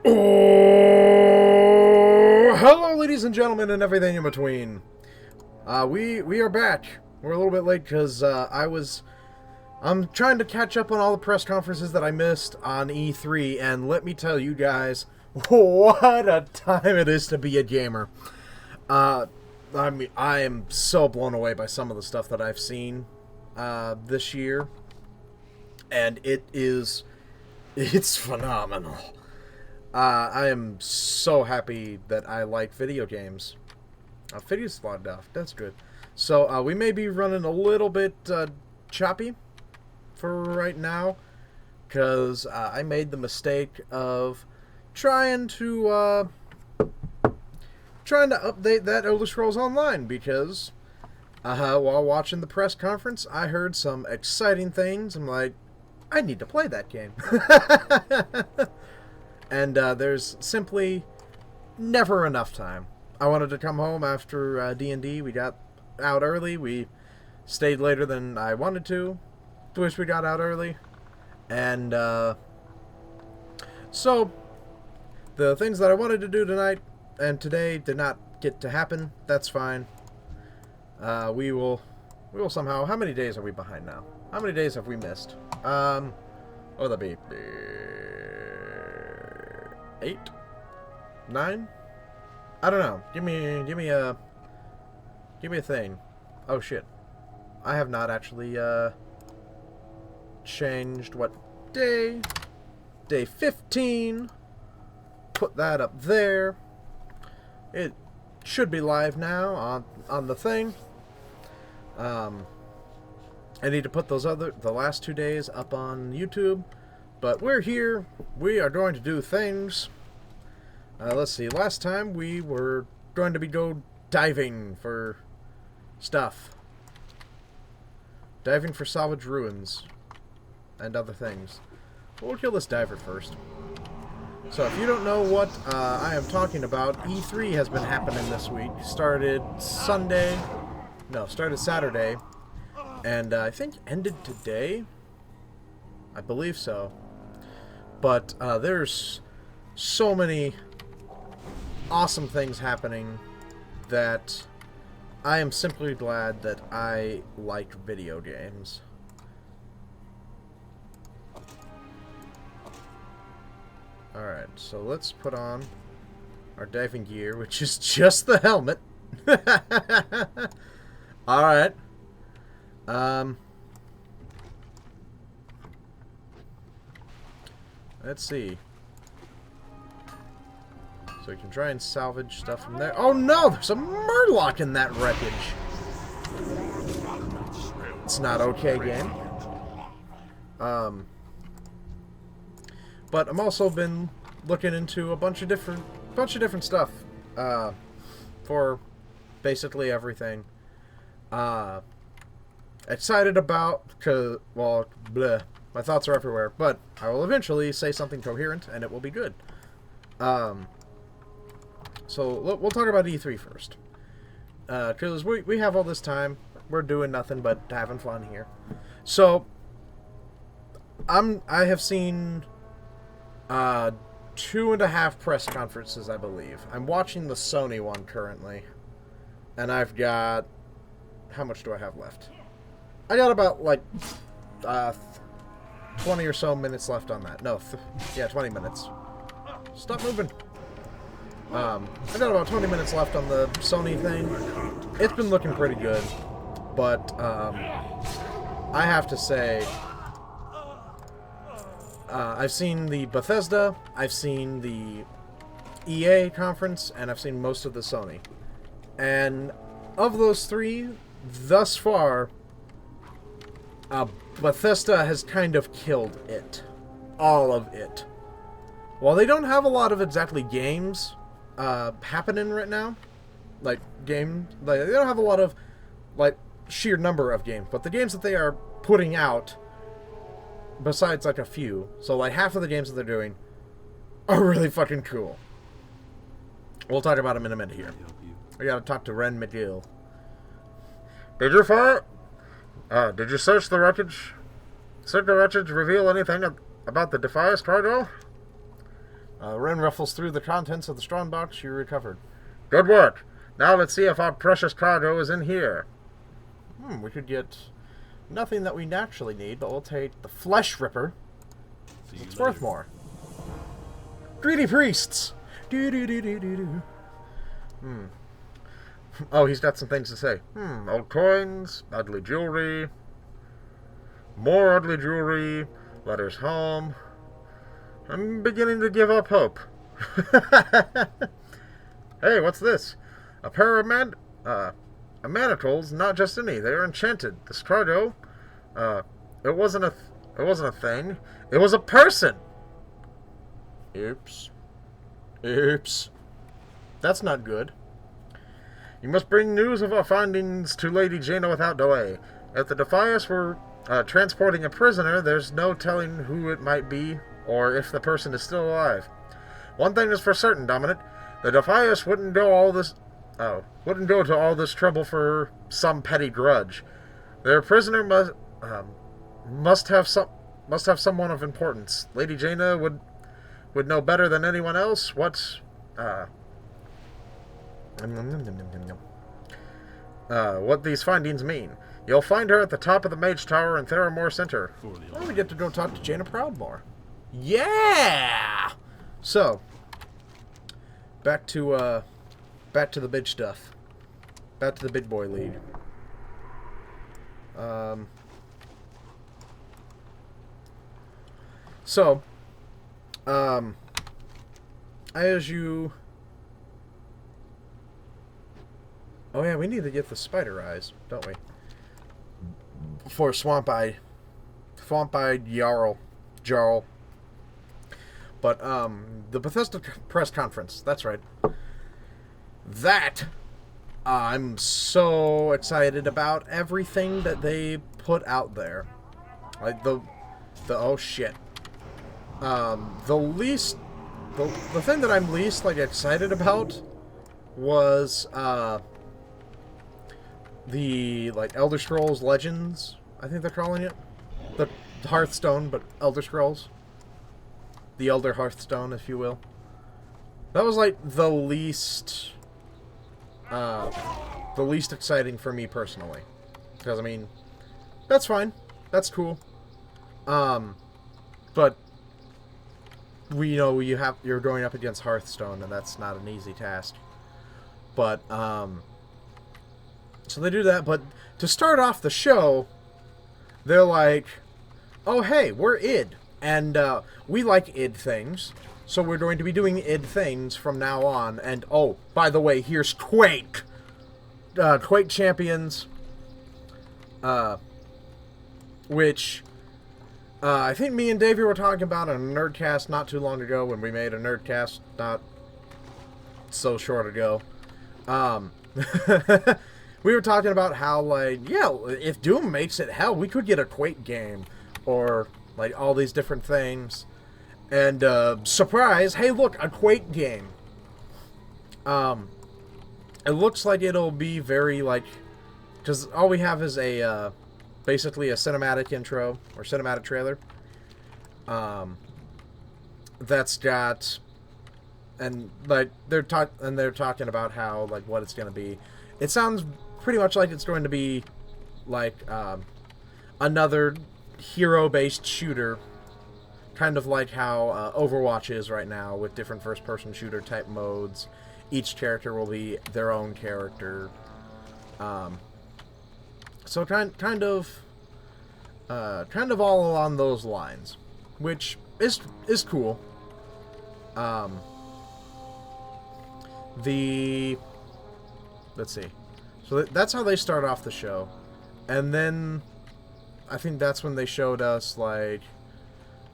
Oh, hello, ladies and gentlemen, and everything in between. We are back. We're a little bit late because I'm trying to catch up on all the press conferences that I missed on E3, and let me tell you guys, what a time it is to be a gamer. I am so blown away by some of the stuff that I've seen this year, and it's phenomenal. I am so happy that I like video games. Video's logged off. That's good. So we may be running a little bit choppy for right now, because I made the mistake of trying to update that Elder Scrolls Online, because while watching the press conference, I heard some exciting things. I'm like, I need to play that game. And there's simply never enough time. I wanted to come home after D&D. We got out early. We stayed later than I wanted to. Wish we got out early. And so the things that I wanted to do tonight and today did not get to happen. That's fine. We will somehow. How many days are we behind now? How many days have we missed? What would that be? 8? 9? I don't know. Give me a thing. Oh shit. I have not actually changed what day. Day 15. Put that up there. It should be live now on the thing. I need to put the last 2 days up on YouTube. But we're here. We are going to do things. Let's see. Last time we were going to go diving for stuff. Diving for salvage ruins. And other things. We'll kill this diver first. So if you don't know what I am talking about, E3 has been happening this week. Started Saturday. And I think ended today. I believe so. But there's so many awesome things happening that I am simply glad that I like video games. Alright, so let's put on our diving gear, which is just the helmet. Alright. Let's see. So we can try and salvage stuff from there. Oh no! There's a murloc in that wreckage! It's not okay, game. But I'm also been looking into a bunch of different stuff. For basically everything. Excited about, well, bleh. My thoughts are everywhere, but I will eventually say something coherent, and it will be good. So we'll talk about E3 first, because we have all this time. We're doing nothing but having fun here. So I have seen 2.5 press conferences, I believe. I'm watching the Sony one currently, and I've got, how much do I have left? I got about like 20 or so minutes left on that. No, yeah, 20 minutes. Stop moving. I got about 20 minutes left on the Sony thing. It's been looking pretty good, but I have to say, I've seen the Bethesda, I've seen the EA conference, and I've seen most of the Sony. And of those three, thus far, Bethesda has kind of killed it. All of it. While they don't have a lot of exactly games happening right now, they don't have a lot of, sheer number of games, but the games that they are putting out, besides, a few, so, half of the games that they're doing are really fucking cool. We'll talk about them in a minute here. I gotta talk to Ren McGill. Did you search the wreckage? Reveal anything about the Defias cargo? Ren ruffles through the contents of the strong box you recovered. Good work. Now let's see if our precious cargo is in here. We could get nothing that we naturally need, but we'll take the Flesh Ripper. It's worth more. Greedy priests! Do-do-do-do-do-do. Oh, he's got some things to say. Old coins, ugly jewelry, more ugly jewelry, letters home. I'm beginning to give up hope. Hey, what's this? A pair of manacles, not just any. They are enchanted. This cargo, it wasn't a thing. It was a person. Oops. Oops. That's not good. You must bring news of our findings to Lady Jaina without delay. If the Defias were transporting a prisoner, there's no telling who it might be, or if the person is still alive. One thing is for certain, Dominic. The Defias wouldn't go to all this trouble for some petty grudge. Their prisoner must have someone of importance. Lady Jaina would know better than anyone else what these findings mean. You'll find her at the top of the Mage Tower in Theramore Center. Now we get to go talk to Jaina Proudmoore. Yeah! So, back to the big stuff. Back to the big boy league. As you... Oh yeah, we need to get the spider eyes, don't we? For Swamp-eyed Jarl. But, the Bethesda press conference, that's right. That, I'm so excited about everything that they put out there. Like, oh shit. The thing that I'm least, like, excited about was, the, like, Elder Scrolls Legends, I think they're calling it. The Hearthstone, but Elder Scrolls. The Elder Hearthstone, if you will. That was, like, the least exciting for me personally. Because, I mean, that's fine. That's cool. But we know you're going up against Hearthstone, and that's not an easy task. But, so they do that, but to start off the show, they're like, oh, hey, we're id, and we like id things, so we're going to be doing id things from now on, and, oh, by the way, here's Quake! Quake Champions, which, I think me and Davey were talking about in a Nerdcast not too long ago, when we made a Nerdcast not so short ago. We were talking about how, like, yeah, if Doom makes it, hell, we could get a Quake game. Or, like, all these different things. And, surprise, hey, look, a Quake game. It looks like it'll be very, like, because all we have is basically a cinematic intro, or cinematic trailer. That's got, and, like, they're talking about how, like, what it's going to be. It sounds pretty much like it's going to be, like, another hero-based shooter, kind of like how Overwatch is right now, with different first-person shooter type modes. Each character will be their own character. So kind of all along those lines, which is cool. Let's see. So that's how they start off the show. And then I think that's when they showed us, like,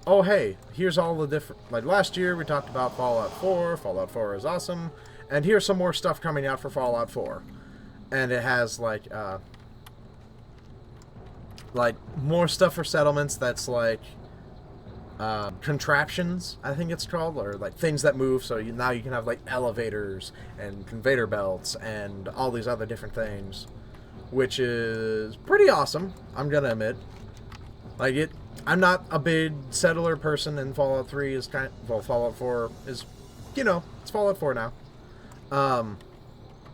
oh, hey, here's all the different... Like, last year we talked about Fallout 4. Fallout 4 is awesome. And here's some more stuff coming out for Fallout 4. And it has, like, more stuff for settlements that's, like, contraptions, I think it's called, or like things that move, so now you can have like elevators and conveyor belts and all these other different things, which is pretty awesome, I'm gonna admit. Like, I'm not a big settler person, and Fallout 3 is Fallout 4 is, it's Fallout 4 now.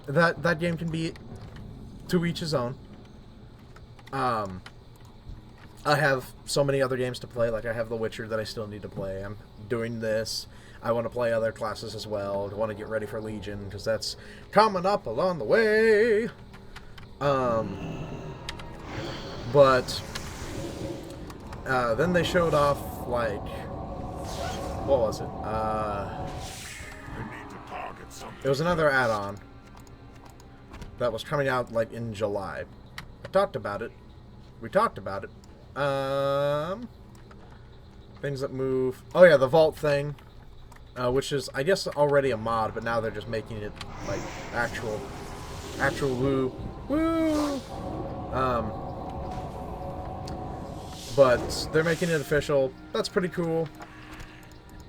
That game can be to each his own. I have so many other games to play. Like, I have The Witcher that I still need to play. I'm doing this. I want to play other classes as well. I want to get ready for Legion, because that's coming up along the way. But then they showed off, like, what was it? It was another add-on that was coming out, like, in July. I talked about it. We talked about it. Things that move. Oh yeah, the vault thing, which is, I guess, already a mod, but now they're just making it like actual woo. But they're making it official. That's pretty cool.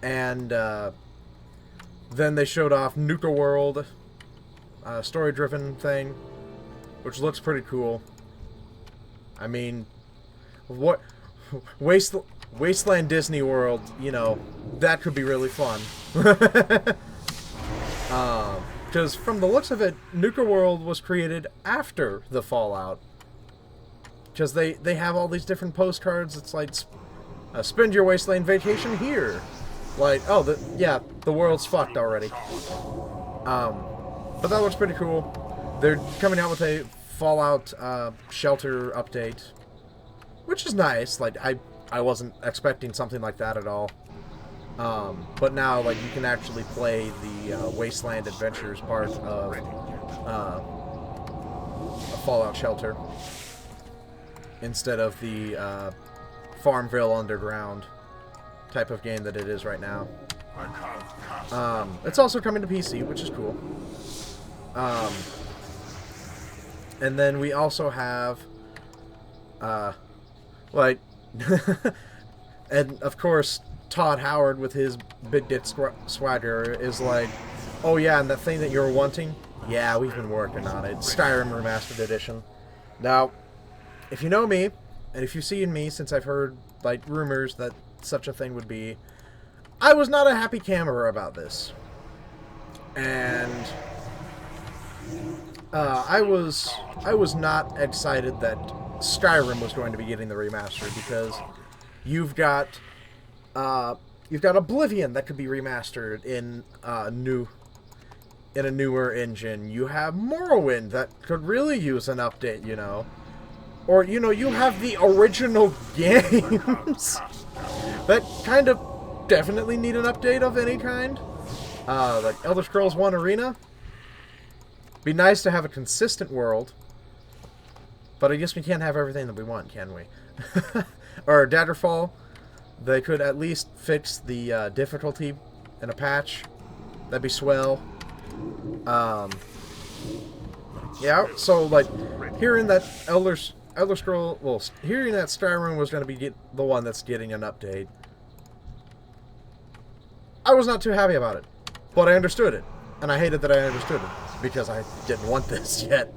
And then they showed off Nuka World, story-driven thing, which looks pretty cool. I mean, what Wasteland Disney World, that could be really fun. Because from the looks of it, Nuka World was created after the Fallout. Because they have all these different postcards. It's like, spend your Wasteland vacation here. Like, oh, the world's fucked already. But that looks pretty cool. They're coming out with a Fallout shelter update, which is nice. Like, I wasn't expecting something like that at all. But now, like, you can actually play the Wasteland Adventures part of a Fallout shelter instead of the Farmville Underground type of game that it is right now. It's also coming to PC, which is cool. And then we also have, like, and of course, Todd Howard with his big dick swagger is like, oh yeah, and that thing that you're wanting? Yeah, we've been working on it. Skyrim Remastered Edition. Now, if you know me, and if you've seen me since I've heard, like, rumors that such a thing would be, I was not a happy camper about this. And I was not excited that Skyrim was going to be getting the remaster, because you've got Oblivion that could be remastered in a newer engine. You have Morrowind that could really use an update, Or, you have the original games that kind of definitely need an update of any kind. Like Elder Scrolls 1 Arena. Be nice to have a consistent world. But I guess we can't have everything that we want, can we? Or Daggerfall. They could at least fix the difficulty in a patch. That'd be swell. Yeah, so, like, hearing that hearing that Skyrim was going to be the one that's getting an update, I was not too happy about it. But I understood it. And I hated that I understood it, because I didn't want this yet.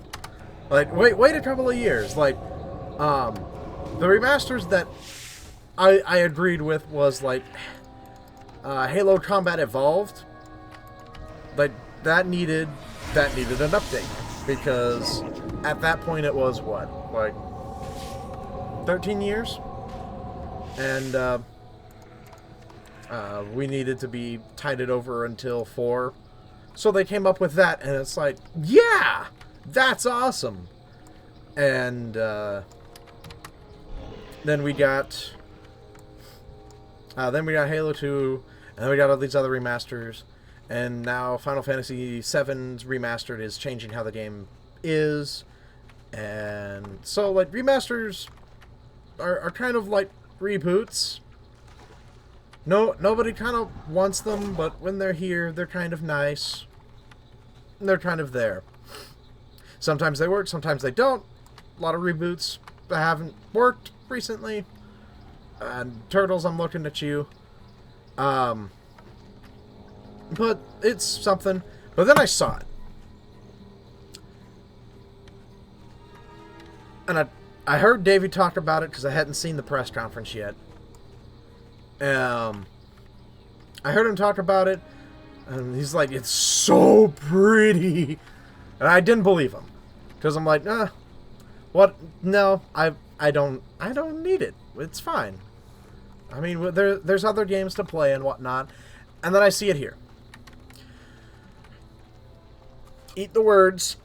Like, wait a couple of years. Like, the remasters that I agreed with was, like, Halo Combat Evolved. Like, that needed an update, because at that point it was, what, like, 13 years? And, we needed to be tided over until 4. So they came up with that, and it's like, yeah! That's awesome! And, then we got Halo 2, and then we got all these other remasters, and now Final Fantasy VII's remastered is changing how the game is, and so, like, remasters are kind of like reboots. Nobody kind of wants them, but when they're here, they're kind of nice. They're kind of there. Sometimes they work, sometimes they don't. A lot of reboots that haven't worked recently. And Turtles, I'm looking at you. But it's something. But then I saw it. And I heard Davey talk about it because I hadn't seen the press conference yet. I heard him talk about it, and he's like, it's so pretty. And I didn't believe him. Because I'm like, what? No, I don't need it. It's fine. I mean, there's other games to play and whatnot. And then I see it here. Eat the words.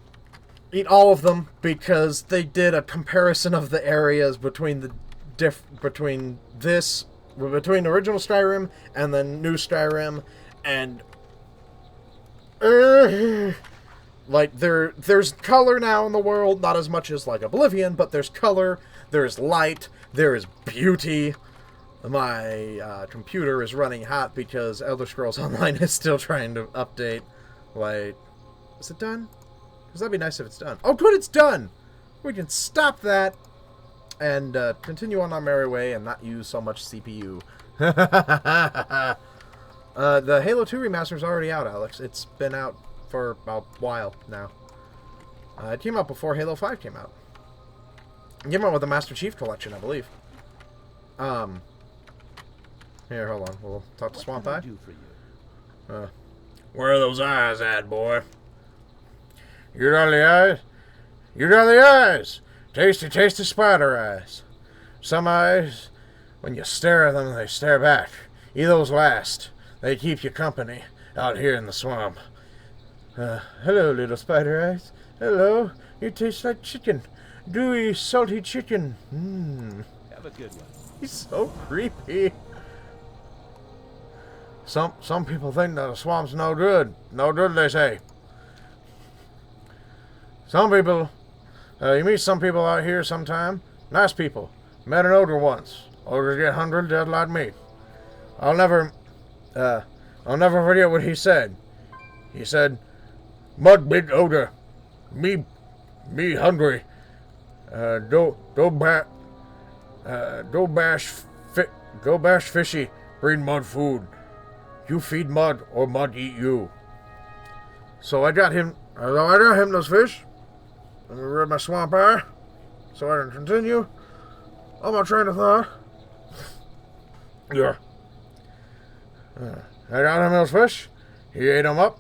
Eat all of them, because they did a comparison of the areas between between original Skyrim and then new Skyrim, and like there's color now in the world, not as much as like Oblivion, but there's color, there's light, there is beauty. My computer is running hot because Elder Scrolls Online is still trying to update. Like, is it done? Because that'd be nice if it's done. Oh, good, it's done! We can stop that and continue on our merry way and not use so much CPU. The Halo 2 remaster is already out, Alex. It's been out for a while now. It came out before Halo 5 came out. It came out with the Master Chief Collection, I believe. Here, hold on. We'll talk to Swamp Eye. Where are those eyes at, boy? You got the eyes? You got the eyes! Tasty, tasty spider eyes. Some eyes, when you stare at them, they stare back. Those last. They keep you company out here in the swamp. Hello, little spider eyes. Hello. You taste like chicken. Gooey, salty chicken. Have a good one. He's so creepy. Some people think that the swamp's no good. No good, they say. Some people, you meet some people out here sometime. Nice people. Met an ogre once. Ogres get hungry just like me. I'll never forget what he said. He said, "Mud big ogre, me hungry. Go bash fishy, bring mud food. You feed mud or mud eat you." So I got him those fish. Let me rid my swamp eye so I can continue on my train of thought. Yeah. I got him those fish. He ate them up.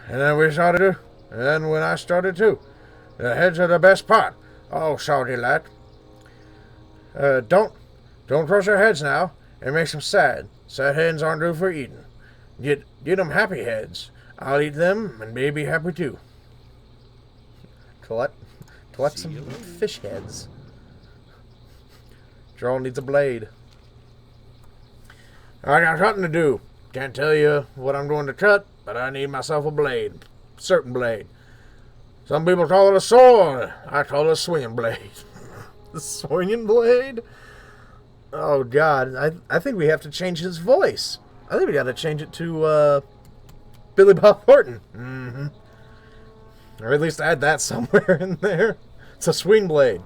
And then we started to. And then when I started to. The heads are the best part. Oh, salty lad. Don't crush their heads now. It makes them sad. Sad heads aren't good for eating. Get them happy heads. I'll eat them and they be happy too. Collect some fish heads. Joel needs a blade. I got cutting to do. Can't tell you what I'm going to cut, but I need myself a blade. Certain blade. Some people call it a sword. I call it a swinging blade. The swinging blade? Oh, God. I think we have to change his voice. I think we got to change it to Billy Bob Thornton. Mm-hmm. Or at least add that somewhere in there. It's a swing blade.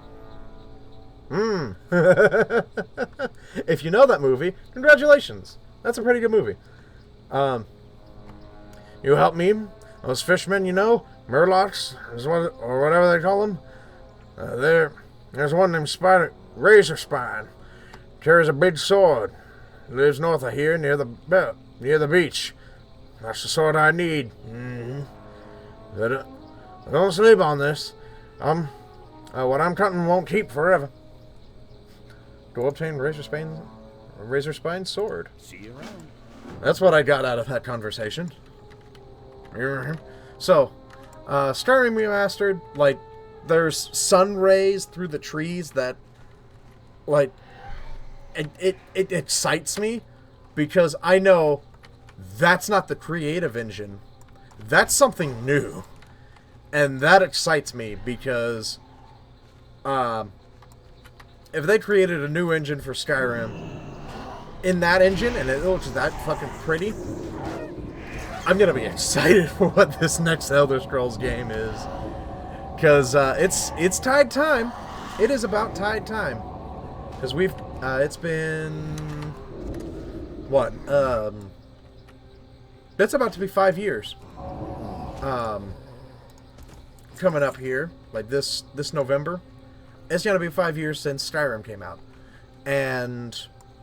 If you know that movie, congratulations. That's a pretty good movie. You help me? Those fishermen, you know, Murlocs, or whatever they call them. There's one named Razor Spine. Carries a big sword. Lives north of here, near the beach. That's the sword I need. Don't sleep on this. What I'm cutting won't keep forever. Go obtain Razor Spine's sword. See you around. That's what I got out of that conversation. So, Skyrim Remastered, like, there's sun rays through the trees that, like, it excites me because I know that's not the creative engine. That's something new. And that excites me because if they created a new engine for Skyrim in that engine and it looks that fucking pretty, I'm gonna be excited for what this next Elder Scrolls game is. Because it's Tide time. It is about Tide time. Because it's been what? That's about to be 5 years. Coming up here, like this November, it's gonna be 5 years since Skyrim came out, and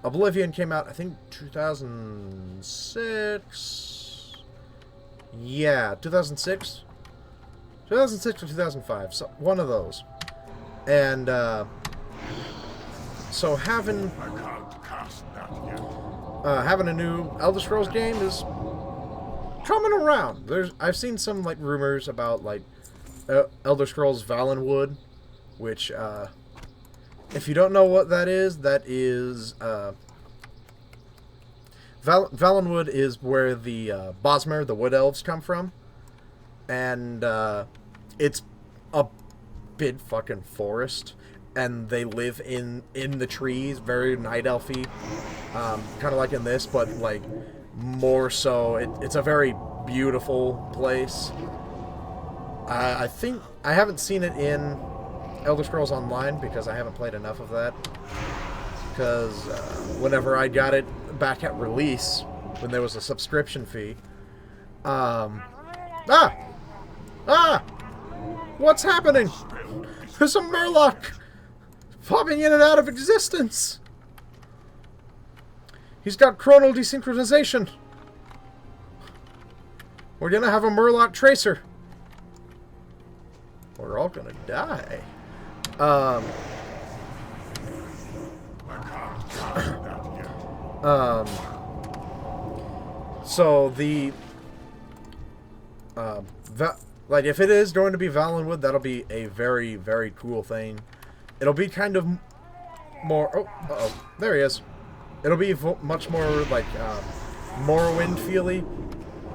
Oblivion came out, I think, 2006. Yeah, 2006. 2006 or 2005, so one of those. And so having a new Elder Scrolls game is coming around. I've seen some like rumors about like Elder Scrolls Valenwood, which if you don't know what that is Valenwood is where the Bosmer, the Wood Elves, come from. And it's a big fucking forest, and they live in the trees, very night elfy, kind of like in this, but like more so. It's a very beautiful place. I think I haven't seen it in Elder Scrolls Online because I haven't played enough of that. Because whenever I got it back at release, when there was a subscription fee, what's happening? There's a Murloc popping in and out of existence. He's got chronal desynchronization. We're gonna have a Murloc tracer. We're all gonna die. So the like, if it is going to be Valenwood, that'll be a very, very cool thing. It'll be kind of more... Oh, uh-oh. There he is. It'll be much more, like, Morrowind-feely.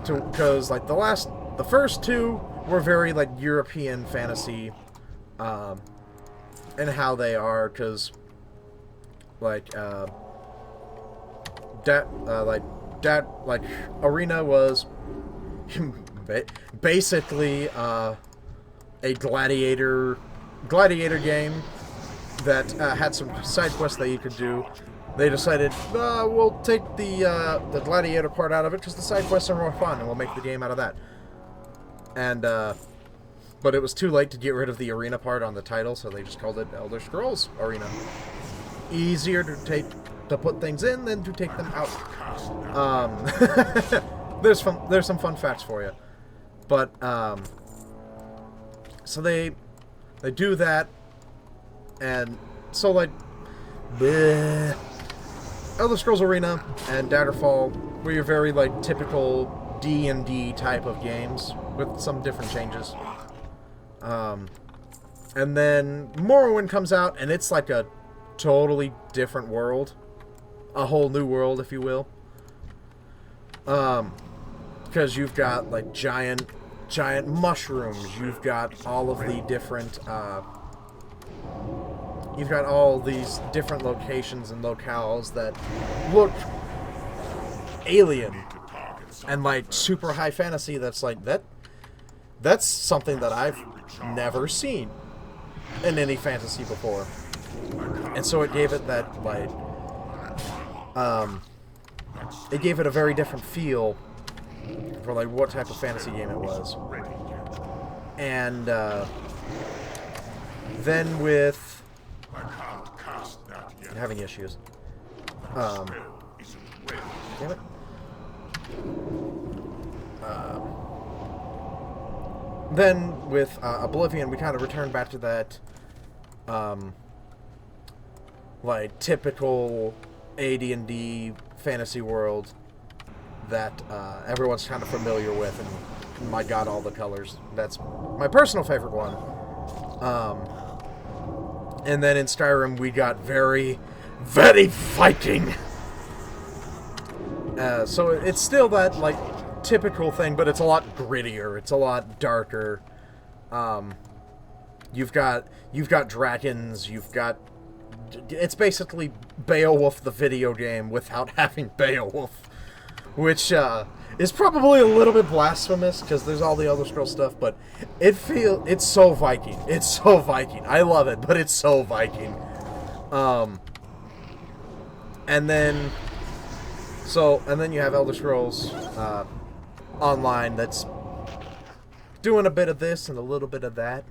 Because, like, the first two were very, like, European fantasy, and how they are, because, like, Arena was... basically a gladiator game that had some side quests that you could do. They decided, we'll take the gladiator part out of it because the side quests are more fun, and we'll make the game out of that. And but it was too late to get rid of the arena part on the title, so they just called it Elder Scrolls Arena. Easier to put things in than to take them out. There's some fun facts for you. But, so they do that, and so, like, bleh. Elder Scrolls Arena and Daggerfall were your very, like, typical D&D type of games, with some different changes. And then Morrowind comes out, and it's like a totally different world. A whole new world, if you will. Because you've got, like, giant mushrooms. You've got all of the different, you've got all these different locations and locales that look alien and, like, super high fantasy. That's, like, that's something that I've never seen in any fantasy before. And so it gave it that, like, it gave it a very different feel for, like, what type of fantasy game it was. And then with having issues, damn it. Then with Oblivion, we kind of returned back to that like typical AD&D fantasy world that everyone's kind of familiar with, and my god, all the colors. That's my personal favorite one. And then in Skyrim, we got very, very Viking. So it's still that, like, typical thing, but it's a lot grittier. It's a lot darker. You've got dragons. You've got... It's basically Beowulf the video game without having Beowulf. Which is probably a little bit blasphemous because there's all the Elder Scrolls stuff, but it's so Viking. It's so Viking. I love it, but it's so Viking. And then you have Elder Scrolls Online that's doing a bit of this and a little bit of that.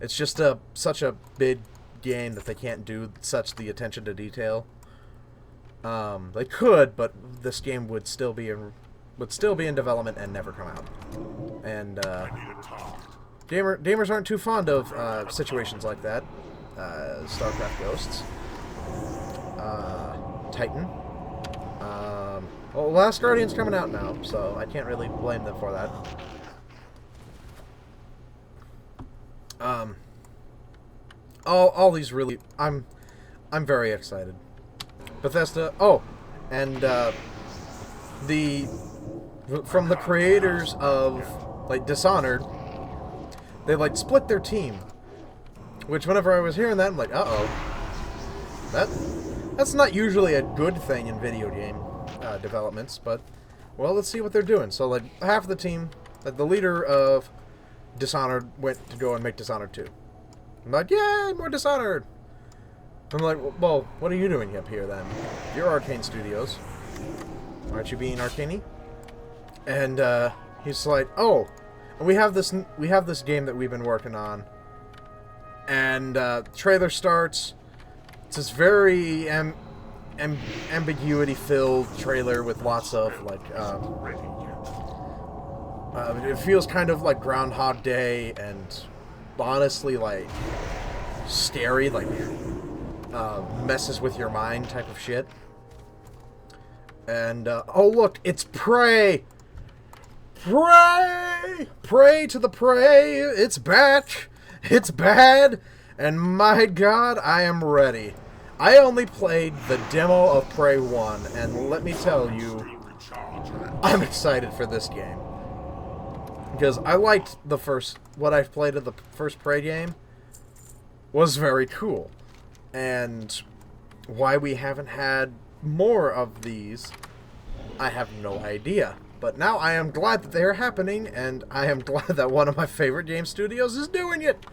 It's just such a big game that they can't do such the attention to detail They could, but this game would still be in development and never come out. And gamers aren't too fond of situations like that. StarCraft Ghosts, Titan. Well, Last Guardian's coming out now, so I can't really blame them for that. All these really, I'm very excited. Bethesda. Oh, and from the creators of like Dishonored, they like split their team. Which whenever I was hearing that, I'm like, that's not usually a good thing in video game developments. But well, let's see what they're doing. So like half of the team, like the leader of Dishonored went to go and make Dishonored 2. I'm like, yay, more Dishonored! I'm like, well, what are you doing up here then? You're Arcane Studios. Aren't you being Arcane-y? And he's like, oh, we have this game that we've been working on. And trailer starts. It's this very ambiguity-filled trailer with lots of like. It feels kind of like Groundhog Day and honestly like scary, like. Messes with your mind type of shit. And, oh look, it's Prey! Prey! Prey to the prey! It's back! It's bad! And my god, I am ready. I only played the demo of Prey 1, and let me tell you, I'm excited for this game. Because I liked what I played of the first Prey game was very cool. And why we haven't had more of these, I have no idea. But now I am glad that they are happening, and I am glad that one of my favorite game studios is doing it.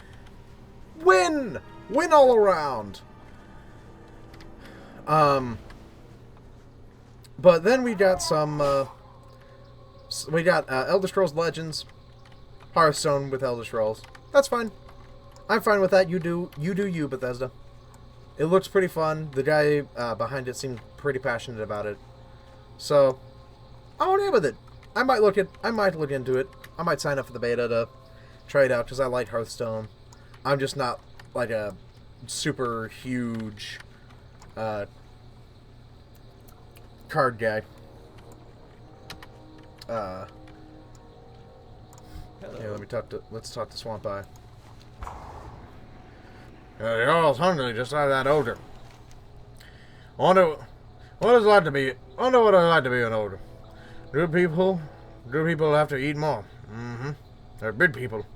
Win! Win all around! But then we got some, Elder Scrolls Legends, Hearthstone with Elder Scrolls. That's fine. I'm fine with that. You do you, Bethesda. It looks pretty fun. The guy behind it seems pretty passionate about it. So, I'm okay with it. I might look into it. I might sign up for the beta to try it out because I like Hearthstone. I'm just not like a super huge card guy. Here, let's talk to Swamp Eye. You're all hungry, just like that older. Wonder what it's like to be an older. Do people have to eat more? Mm-hmm. They're big people.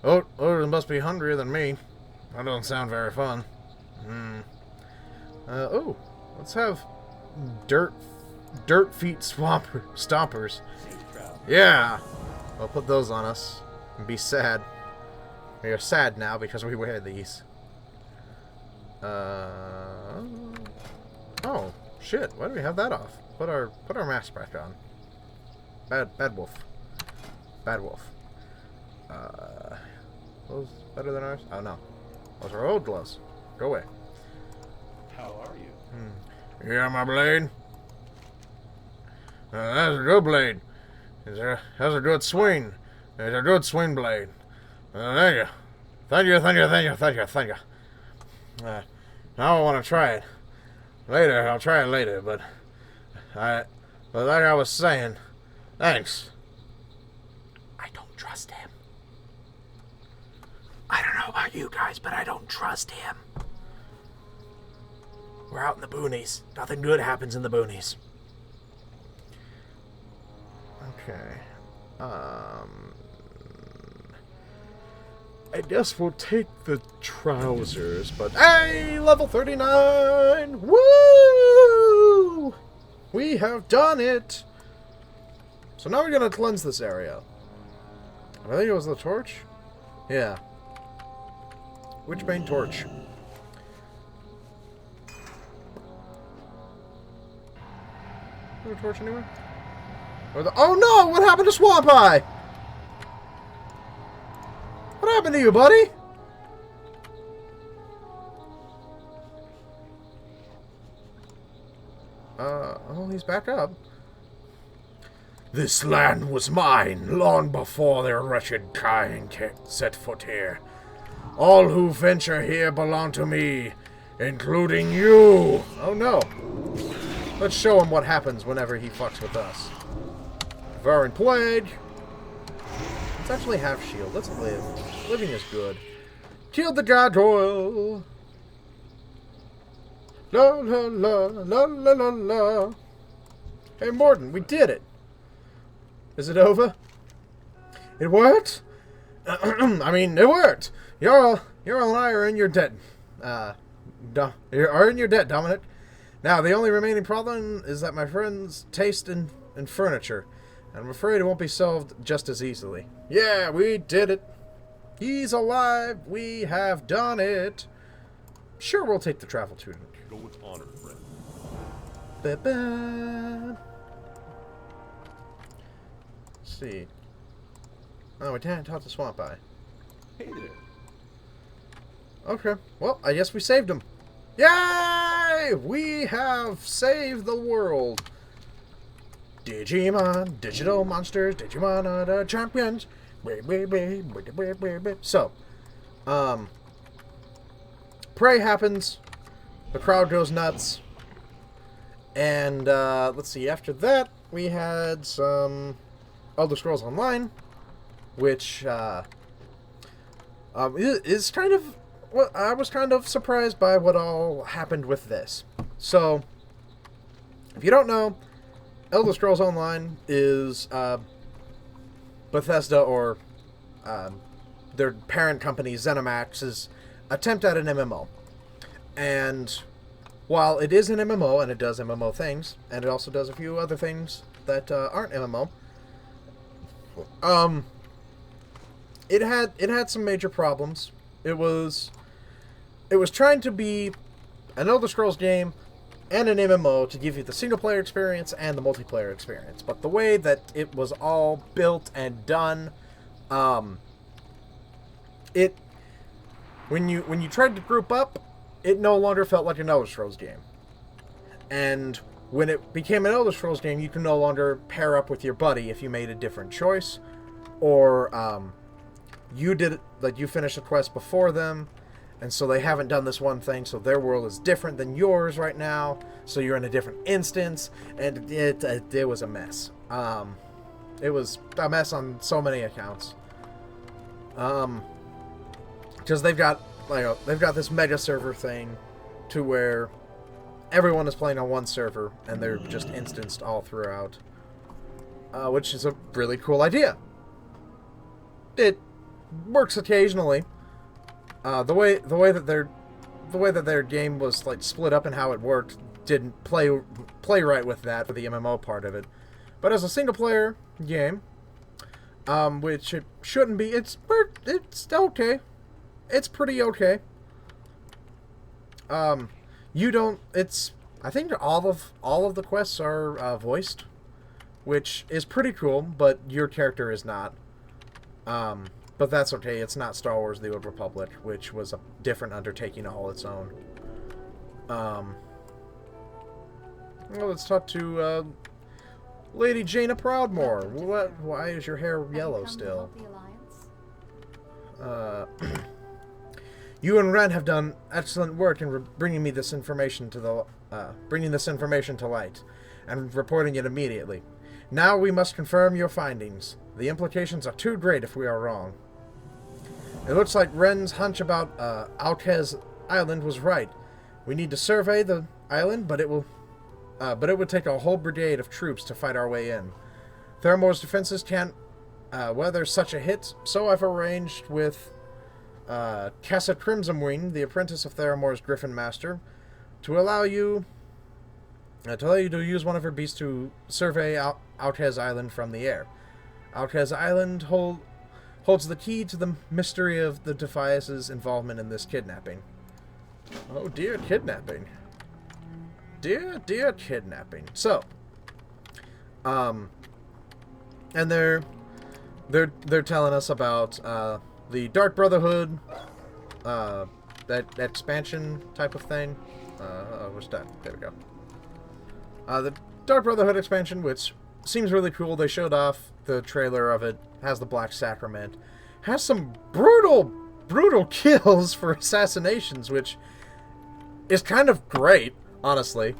Older must be hungrier than me. That doesn't sound very fun. Oh, let's have dirt feet stompers. Yeah, I'll put those on us and be sad. We are sad now because we wear these. Oh shit! Why do we have that off? Put our mask back on. Bad wolf. Those better than ours? Oh no, those are old gloves. Go away. How are you? Yeah, my blade. That's a good blade. That's a good swing. It's a good swing blade. Thank you. Thank you. Now I want to try it. Later, I'll try it later, but like I was saying, thanks. I don't trust him. I don't know about you guys, but I don't trust him. We're out in the boonies. Nothing good happens in the boonies. Okay. I guess we'll take the trousers, but hey, level 39! Woo! We have done it! So now we're gonna cleanse this area. I think it was the torch? Yeah. Which main torch? Is there a torch anywhere? Oh no! What happened to Swamp Eye? What happened to you, buddy? Oh, he's back up. This land was mine long before their wretched kind set foot here. All who venture here belong to me, including you. Oh no. Let's show him what happens whenever he fucks with us. Varan Plague. Let's actually have shield. Let's live. Living is good. Kill the gargoyle. La la la la la la la. Hey Mordin, we did it. Is it over? It worked? I mean, it worked. You're a liar and you're dead. You're in your debt, Dominic. Now, the only remaining problem is that my friend's taste in furniture. And I'm afraid it won't be solved just as easily. Yeah, we did it. He's alive. We have done it. Sure, we'll take the travel tunic. Go with honor, friend. Ba-ba. Let's see. Oh, we can't talk to Swamp Eye. Hey there. Okay. Well, I guess we saved him. Yay! We have saved the world. Digimon, digital monsters, Digimon are the champions. So, Prey happens. The crowd goes nuts. And, let's see, after that, we had some Elder Scrolls Online, which, is kind of... Well, I was kind of surprised by what all happened with this. So, if you don't know, Elder Scrolls Online is Bethesda or their parent company, ZeniMax's attempt at an MMO. And while it is an MMO, and it does MMO things, and it also does a few other things that aren't MMO, it had some major problems. It was trying to be an Elder Scrolls game and an MMO to give you the single-player experience and the multiplayer experience. But the way that it was all built and done, when you tried to group up, it no longer felt like an Elder Scrolls game. And when it became an Elder Scrolls game, you can no longer pair up with your buddy if you made a different choice, or you finished a quest before them. And so they haven't done this one thing, so their world is different than yours right now. So you're in a different instance, and it was a mess. It was a mess on so many accounts. Because they've got this mega server thing, to where everyone is playing on one server, and they're just instanced all throughout, which is a really cool idea. It works occasionally. The way that their game was like split up and how it worked didn't play right with that for the MMO part of it. But as a single player game, which it shouldn't be, it's okay. It's pretty okay. I think all of the quests are voiced, which is pretty cool, but your character is not. But that's okay, it's not Star Wars The Old Republic, which was a different undertaking all its own. Well, let's talk to Lady Jaina Proudmoore. Why is your hair yellow still? You and Ren have done excellent work in bringing this information to light, and reporting it immediately. Now we must confirm your findings. The implications are too great if we are wrong. It looks like Ren's hunch about Alkez Island was right. We need to survey the island, but it would take a whole brigade of troops to fight our way in. Theramore's defenses can't weather such a hit, so I've arranged with Cassa Crimsonwing, the apprentice of Theramore's Griffin Master, to allow you to use one of her beasts to survey Alkez Island from the air. Alkez Island holds the key to the mystery of the Defias's involvement in this kidnapping. Oh dear, kidnapping. Dear kidnapping. So, and they're telling us about the Dark Brotherhood, that expansion type of thing. We're stuck. There we go. The Dark Brotherhood expansion, which seems really cool. They showed off the trailer of it. Has the Black Sacrament. Has some brutal kills for assassinations, which is kind of great, honestly.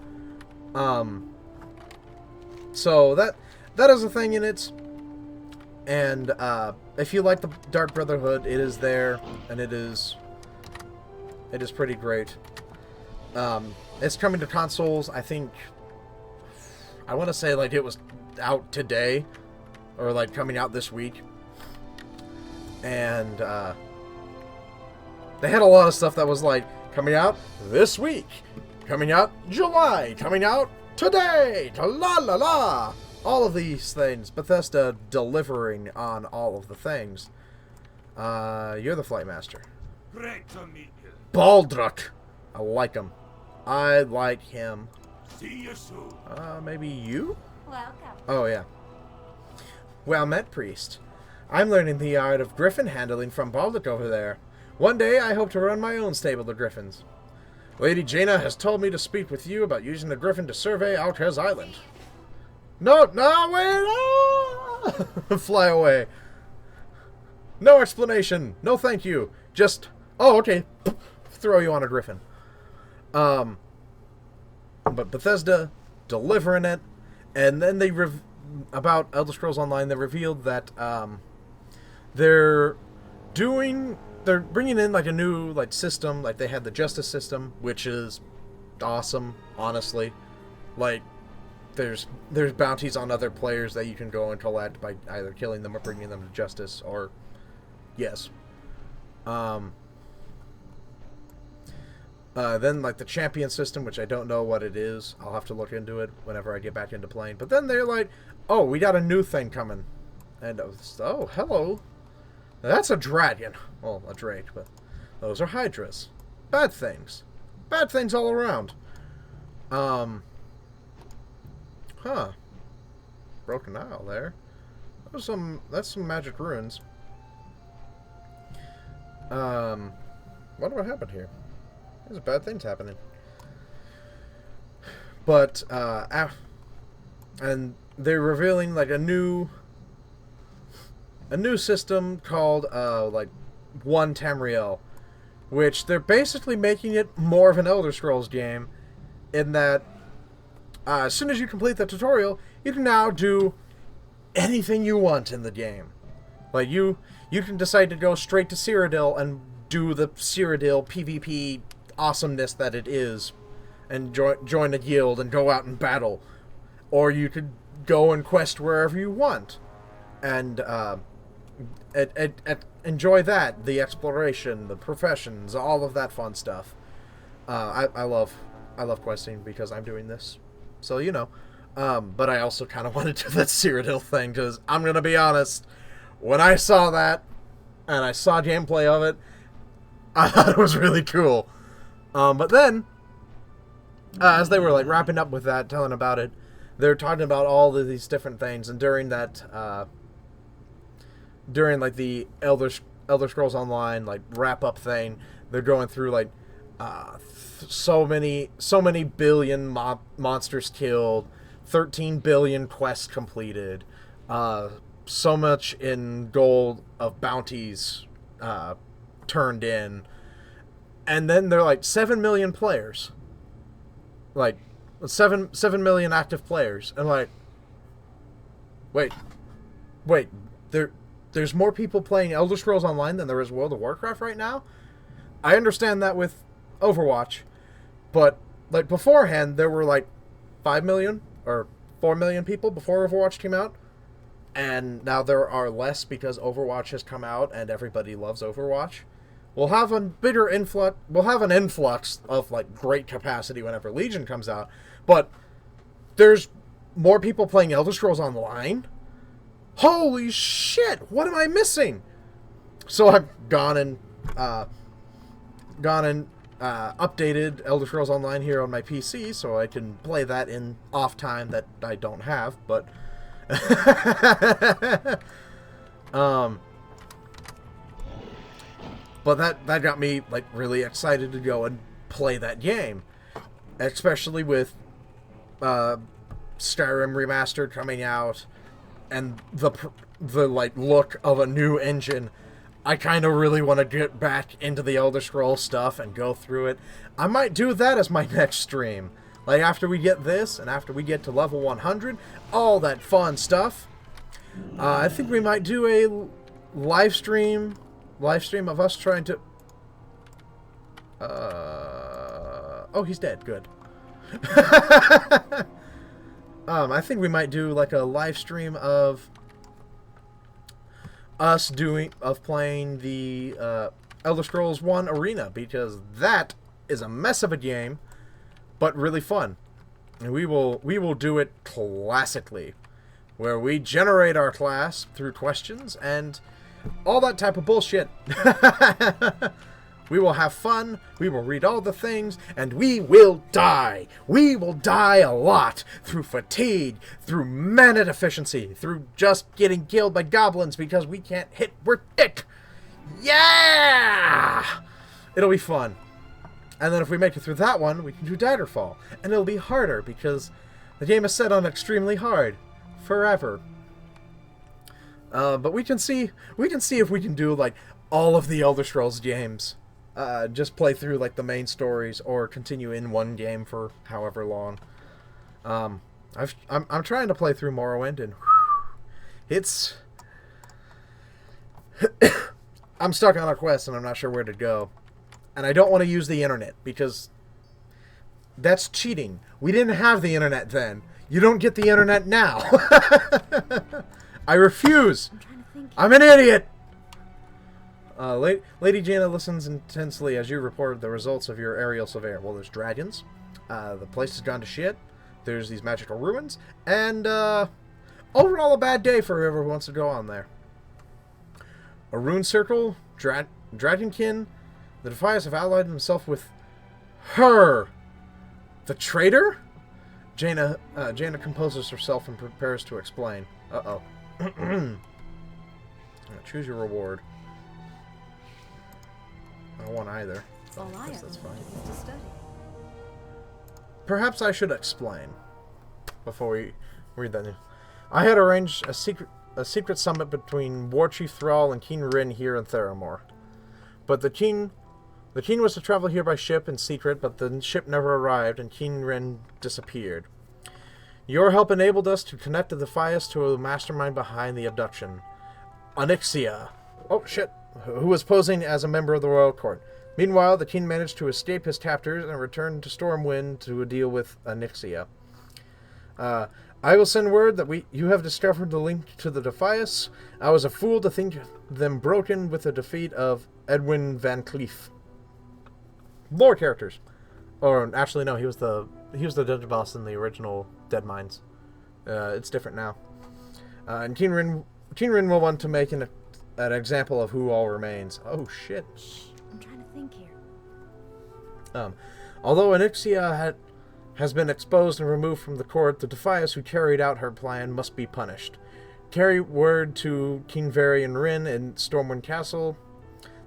So that is a thing in it. And if you like the Dark Brotherhood, it is there, and it is pretty great. It's coming to consoles. I think I want to say like it was out today, or like coming out this week. And they had a lot of stuff that was like coming out this week, coming out July, coming out today, la la la. All of these things. Bethesda delivering on all of the things. You're the Flight Master. Great to meet you. Baldrick. I like him. I like him. See you soon. Maybe you? Welcome. Oh, yeah. Well met, priest. I'm learning the art of griffin handling from Baldrick over there. One day I hope to run my own stable of griffins. Lady Jaina has told me to speak with you about using the griffin to survey Altrez Island. No, wait! No! Fly away. No explanation. No thank you. Just, oh, okay. Throw you on a griffin. But Bethesda delivering it, and then they about Elder Scrolls Online, they revealed that they're bringing in like a new like system. Like they had the justice system, which is awesome, honestly. Like there's bounties on other players that you can go and collect by either killing them or bringing them to justice, or yes. Then like the champion system, which I don't know what it is. I'll have to look into it whenever I get back into playing. But then they're like, oh, we got a new thing coming. And oh, hello. That's a dragon. Well, a drake, but those are hydras. Bad things. Bad things all around. Huh. Broken Isle there. That's some magic ruins. What happened here? There's bad things happening. But and they're revealing like a new system called like One Tamriel, which they're basically making it more of an Elder Scrolls game, in that as soon as you complete the tutorial, you can now do anything you want in the game. Like you can decide to go straight to Cyrodiil and do the Cyrodiil PvP awesomeness that it is, and join a guild and go out and battle, or you could go and quest wherever you want, and enjoy that, the exploration, the professions, all of that fun stuff. I love questing because I'm doing this, so you know. But I also kind of want to do that Cyrodiil thing, because I'm gonna be honest, when I saw that and I saw gameplay of it, I thought it was really cool. But then, as they were like wrapping up with that, telling about it, they're talking about all of these different things, and during that, during like the Elder Scrolls Online like wrap up thing, they're going through like so many billion monsters killed, 13 billion quests completed, so much in gold of bounties turned in. And then they're like 7 million players. Like 7 million active players. And like, wait, there's more people playing Elder Scrolls Online than there is World of Warcraft right now? I understand that with Overwatch, but like beforehand there were like 5 million or 4 million people before Overwatch came out. And now there are less because Overwatch has come out and everybody loves Overwatch. We'll have a bigger influx. We'll have an influx of like great capacity whenever Legion comes out, but there's more people playing Elder Scrolls Online. Holy shit! What am I missing? So I've gone and updated Elder Scrolls Online here on my PC, so I can play that in off time that I don't have. But But that got me like really excited to go and play that game, especially with Skyrim Remastered coming out, and the like look of a new engine, I kind of really want to get back into the Elder Scrolls stuff and go through it. I might do that as my next stream. Like, after we get this, and after we get to level 100, all that fun stuff, I think we might do a live stream of us trying to... oh, he's dead. Good. I think we might do, like, a live stream of us playing the Elder Scrolls 1 Arena, because that is a mess of a game, but really fun. And we will do it classically, where we generate our class through questions and all that type of bullshit. We will have fun, we will read all the things, and we will die. We will die a lot through fatigue, through mana deficiency, through just getting killed by goblins because we can't hit we're thick. Yeah! It'll be fun. And then if we make it through that one, we can do Daggerfall. And it'll be harder because the game is set on extremely hard. Forever. But we can see if we can do, like, all of the Elder Scrolls games. Just play through, like, the main stories or continue in one game for however long. I'm trying to play through Morrowind, and it's... I'm stuck on a quest and I'm not sure where to go. And I don't want to use the internet because that's cheating. We didn't have the internet then. You don't get the internet now. I refuse. I'm an idiot. Lady Jaina listens intensely as you report the results of your aerial survey. Well, there's dragons. The place has gone to shit. There's these magical ruins. And overall a bad day for whoever wants to go on there. A rune circle, Dragonkin. The Defias have allied themselves with her. The traitor? Jaina composes herself and prepares to explain. Uh-oh. Choose your reward. I don't want either. All I Guess ever that's fine. wanted was to study. Perhaps I should explain before we read that news. I had arranged a secret summit between War Chief Thrall and King Rin here in Theramore. But the king was to travel here by ship in secret, but the ship never arrived, and King Rin disappeared. Your help enabled us to connect the Defias to the mastermind behind the abduction, Onyxia. Oh, shit. Who was posing as a member of the royal court. Meanwhile, the king managed to escape his captors and return to Stormwind to deal with Onyxia. I will send word that you have discovered the link to the Defias. I was a fool to think them broken with the defeat of Edwin Van Cleef. Lore characters. Or actually no, he was the dungeon boss in the original Dead Mines. It's different now. And King Rin will want to make an example of who all remains. Oh shit. I'm trying to think here. Although Onyxia has been exposed and removed from the court, the Defias who carried out her plan must be punished. Carry word to King Varian Rin in Stormwind Castle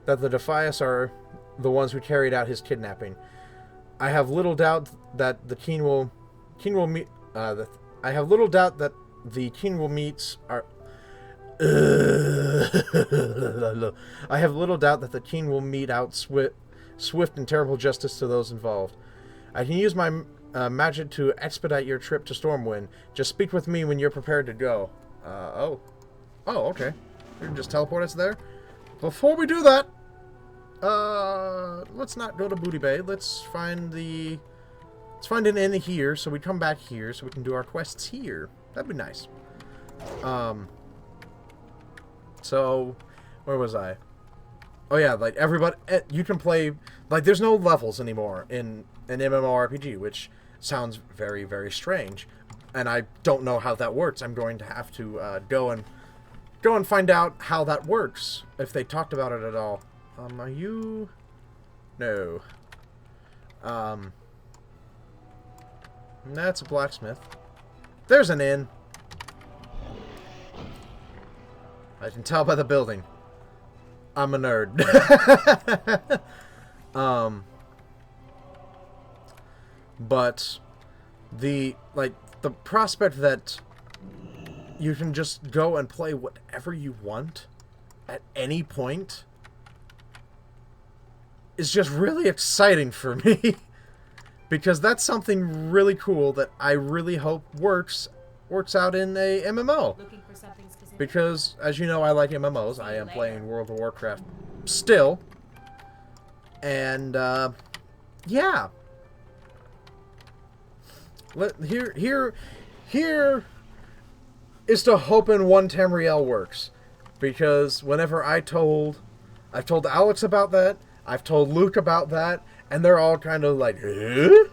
that the Defias are the ones who carried out his kidnapping. I have little doubt that the king will meet. I have little doubt that the king will meet our. I have little doubt that the king will mete out swift and terrible justice to those involved. I can use my magic to expedite your trip to Stormwind. Just speak with me when you're prepared to go. Oh, okay. You can just teleport us there. Before we do that, let's not go to Booty Bay. Let's find an inn here, so we come back here, so we can do our quests here. That'd be nice. So, where was I? Oh yeah, like everybody, you can play, like there's no levels anymore in an MMORPG, which sounds very, very strange. And I don't know how that works. I'm going to have to go and find out how that works, if they talked about it at all. Are you? No. That's a blacksmith. There's an inn. I can tell by the building. I'm a nerd. But the the prospect that you can just go and play whatever you want at any point is just really exciting for me. Because that's something really cool that I really hope works out in a MMO. Looking for something specific? Because, as you know, I like MMOs. I am playing World of Warcraft still. And, yeah. Here is to hoping One Tamriel works. Because whenever I've told Alex about that, I've told Luke about that, and they're all kind of like, huh?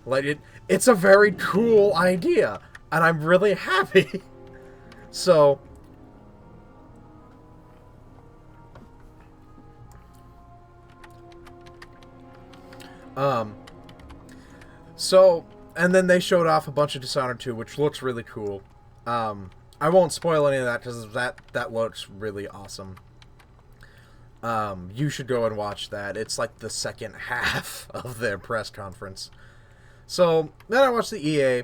Like, it's a very cool idea, and I'm really happy. So, and then they showed off a bunch of Dishonored 2, which looks really cool. I won't spoil any of that, because that looks really awesome. You should go and watch that. It's like the second half of their press conference. So, then I watched the EA,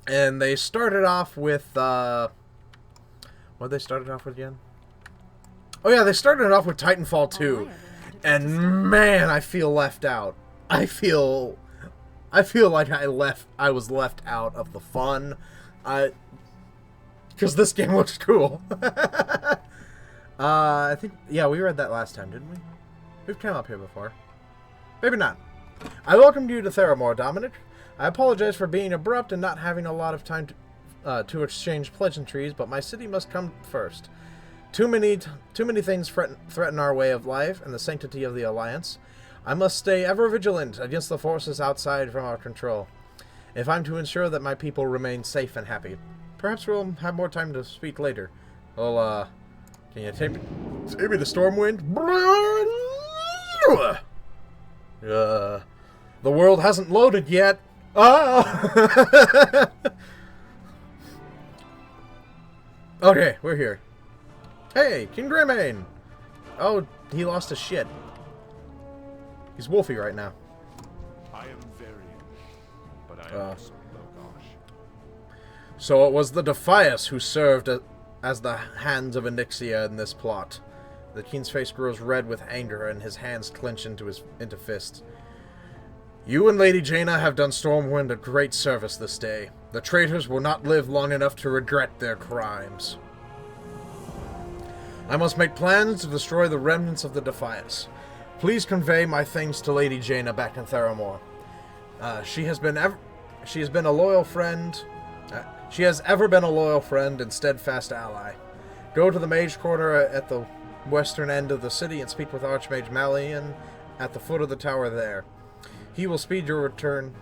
and they started off with, what they started off with again? Oh yeah, they started off with Titanfall 2, and man, I feel left out. I feel like I was left out of the fun, because this game looks cool. I think, yeah, we read that last time, didn't we? We've come up here before. Maybe not. I welcome you to Theramore, Dominic. I apologize for being abrupt and not having a lot of time to exchange pleasantries, but my city must come first. Too many things threaten our way of life and the sanctity of the Alliance. I must stay ever vigilant against the forces outside from our control, if I'm to ensure that my people remain safe and happy. Perhaps we'll have more time to speak later. Well, can you take me the Stormwind? The world hasn't loaded yet. Ah! Okay, we're here. Hey, King Greymane! Oh, he lost his shit. He's wolfy right now. I am Varian, but I am also Logosh. So it was the Defias who served as the hands of Onyxia in this plot. The king's face grows red with anger, and his hands clench into fists. You and Lady Jaina have done Stormwind a great service this day. The traitors will not live long enough to regret their crimes. I must make plans to destroy the remnants of the Defias. Please convey my thanks to Lady Jaina back in Theramore. She has been a loyal friend. She has ever been a loyal friend and steadfast ally. Go to the Mage Quarter at the western end of the city and speak with Archmage Malian at the foot of the tower there. He will speed your return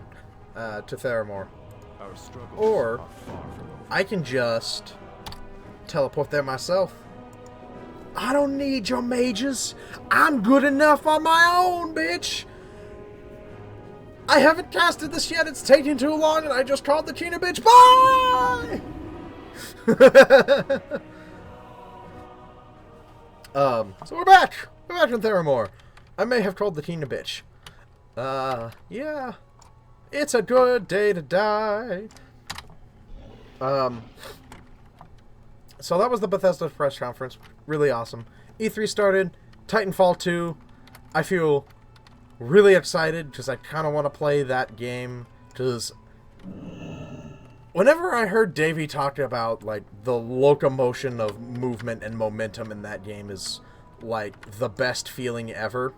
to Theramore. Our struggles Or, are far from over. I can just teleport there myself. I don't need your mages. I'm good enough on my own, bitch. I haven't casted this yet. It's taking too long, and I just called the Tina bitch. Bye! So we're back. We're back in Theramore. I may have called the Tina bitch. Yeah. It's a good day to die. So that was the Bethesda press conference. Really awesome. E3 started. Titanfall 2. I feel really excited because I kind of want to play that game. Because whenever I heard Davey talk about like the locomotion of movement and momentum in that game is like the best feeling ever,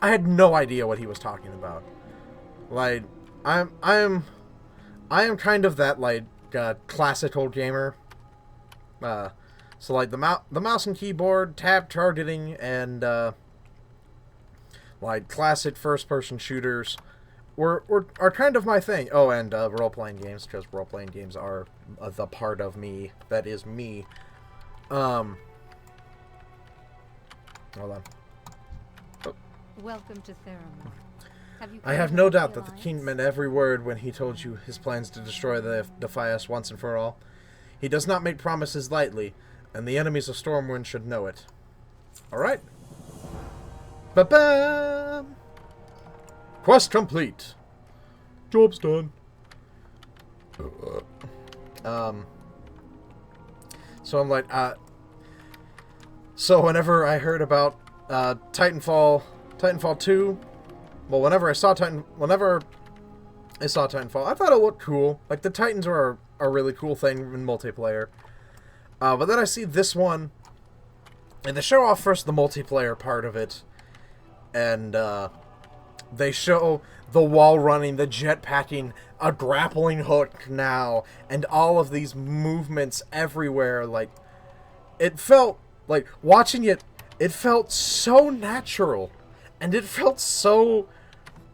I had no idea what he was talking about. Like I am kind of that like classical gamer. So like the mouse and keyboard, tab targeting, and like classic first-person shooters are kind of my thing. Oh, and role-playing games, because role-playing games are the part of me that is me. Hold on. Oh. Welcome to Theramore. I have no doubt that the king meant every word when he told you his plans to destroy the Defias once and for all. He does not make promises lightly, and the enemies of Stormwind should know it. Alright. Ba-bam! Quest complete. Job's done. So I'm like, so whenever I heard about Titanfall 2, well, whenever I saw Titanfall, I thought it looked cool. Like, the Titans are a really cool thing in multiplayer. But then I see this one, and they show off first the multiplayer part of it, and they show the wall running, the jetpacking, a grappling hook now, and all of these movements everywhere. Like, it felt like watching it. It felt so natural, and it felt so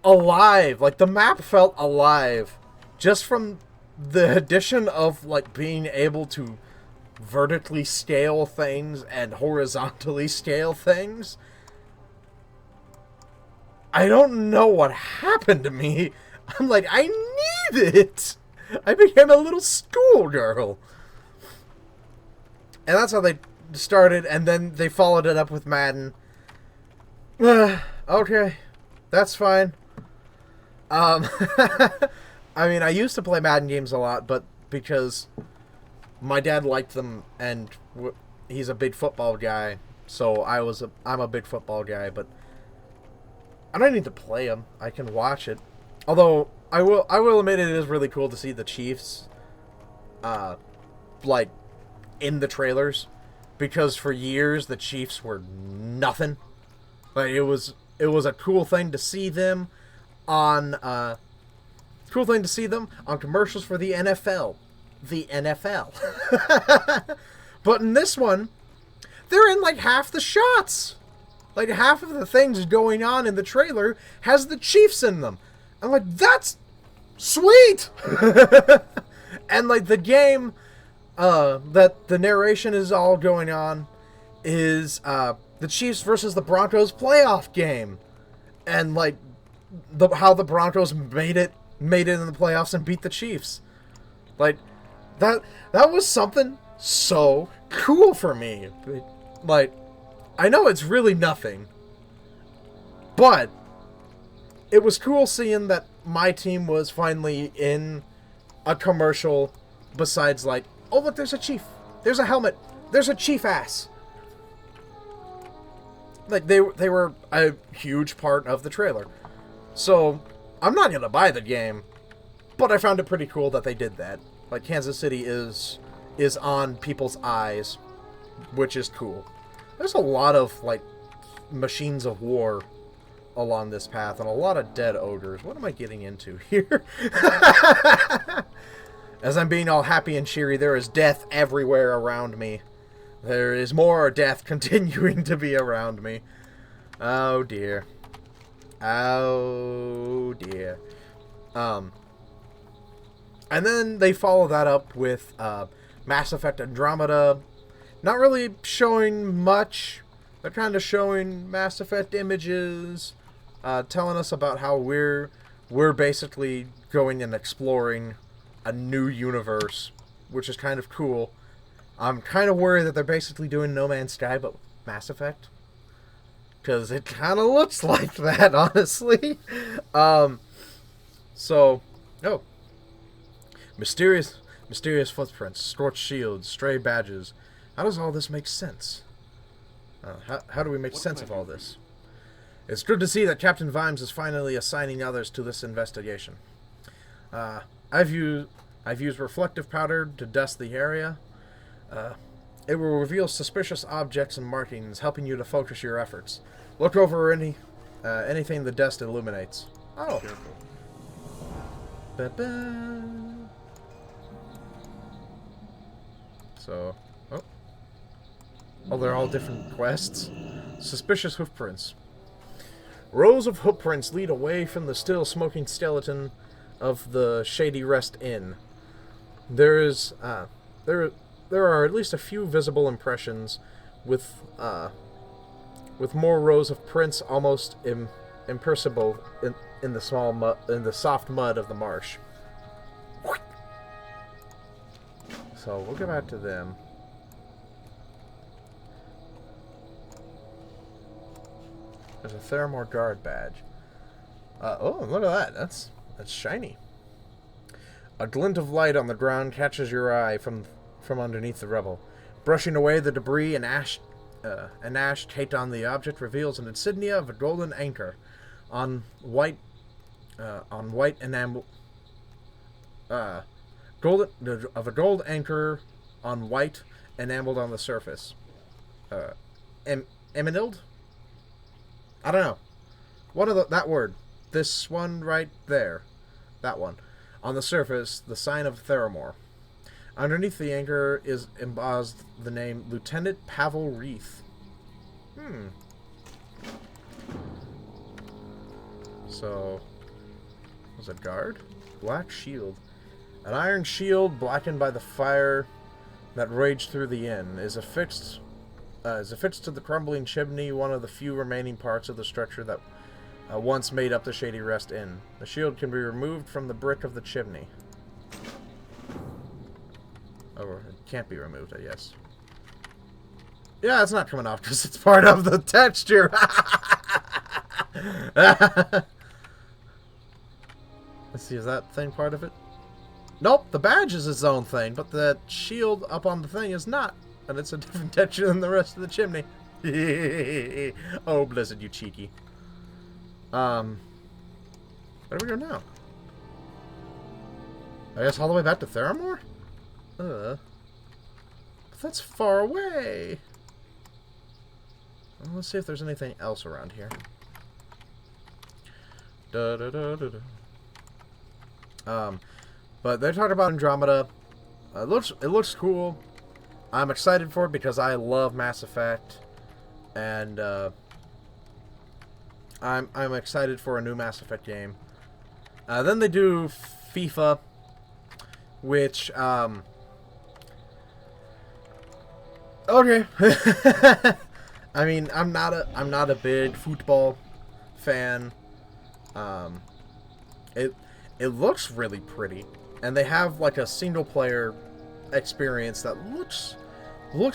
alive. Like, the map felt alive, just from the addition of like being able to vertically scale things and horizontally scale things. I don't know what happened to me. I'm like, I need it. I became a little schoolgirl. And that's how they started, and then they followed it up with Madden. Okay, that's fine. I mean, I used to play Madden games a lot, but because my dad liked them, and he's a big football guy, so I'm a big football guy, but I don't need to play them. I can watch it. Although I will admit it is really cool to see the Chiefs, like, in the trailers, because for years the Chiefs were nothing. Like, it was a cool thing to see them on commercials for the NFL. The NFL. But in this one, they're in like half the shots. Like, half of the things going on in the trailer has the Chiefs in them. I'm like, that's sweet! And like the game that the narration is all going on is the Chiefs versus the Broncos playoff game. And like how the Broncos made it in the playoffs and beat the Chiefs. Like, that was something so cool for me. Like, I know it's really nothing, but it was cool seeing that my team was finally in a commercial besides, like, oh, look, there's a Chief. There's a helmet. There's a Chief ass. Like, they were a huge part of the trailer. So, I'm not going to buy the game, but I found it pretty cool that they did that. Like, Kansas City is on people's eyes, which is cool. There's a lot of, like, machines of war along this path, and a lot of dead ogres. What am I getting into here? As I'm being all happy and cheery, there is death everywhere around me. There is more death continuing to be around me. Oh, dear. Oh, dear. And then they follow that up with Mass Effect Andromeda. Not really showing much. They're kind of showing Mass Effect images, telling us about how we're basically going and exploring a new universe, which is kind of cool. I'm kind of worried that they're basically doing No Man's Sky, but Mass Effect, because it kind of looks like that, honestly. Mysterious footprints, scorched shields, stray badges. How does all this make sense? How do we make sense of all this? It's good to see that Captain Vimes is finally assigning others to this investigation. I've used reflective powder to dust the area. It will reveal suspicious objects and markings, helping you to focus your efforts. Look over anything the dust illuminates. Oh. Careful. Ba-ba. So, oh, they're all different quests. Suspicious hoofprints. Rows of hoofprints lead away from the still smoking skeleton of the Shady Rest Inn. There are at least a few visible impressions, with more rows of prints almost imperceptible in the soft mud of the marsh. So we'll get back to them. There's a Theramore Guard badge. Oh, look at that. That's shiny. A glint of light on the ground catches your eye from underneath the rubble. Brushing away the debris, an ash taped on the object reveals an insignia of a golden anchor on white enamel. Gold anchor on white enameled on the surface. Emerald? I don't know. That word. This one right there. That one. On the surface, the sign of Theramore. Underneath the anchor is embossed the name Lieutenant Pavel Reith. So, was it guard? Black shield. An iron shield blackened by the fire that raged through the inn is affixed to the crumbling chimney, one of the few remaining parts of the structure that once made up the Shady Rest Inn. The shield can be removed from the brick of the chimney. Or it can't be removed, I guess. Yeah, it's not coming off because it's part of the texture. Let's see, is that thing part of it? Nope, the badge is its own thing, but the shield up on the thing is not. And it's a different texture than the rest of the chimney. Oh, Blizzard, you cheeky. Where do we go now? I guess all the way back to Theramore? But that's far away. Well, let's see if there's anything else around here. But they talked about Andromeda. It looks cool. I'm excited for it because I love Mass Effect, and I'm excited for a new Mass Effect game. Then they do FIFA, which okay. I mean, I'm not a big football fan. It looks really pretty, and they have like a single player experience that looks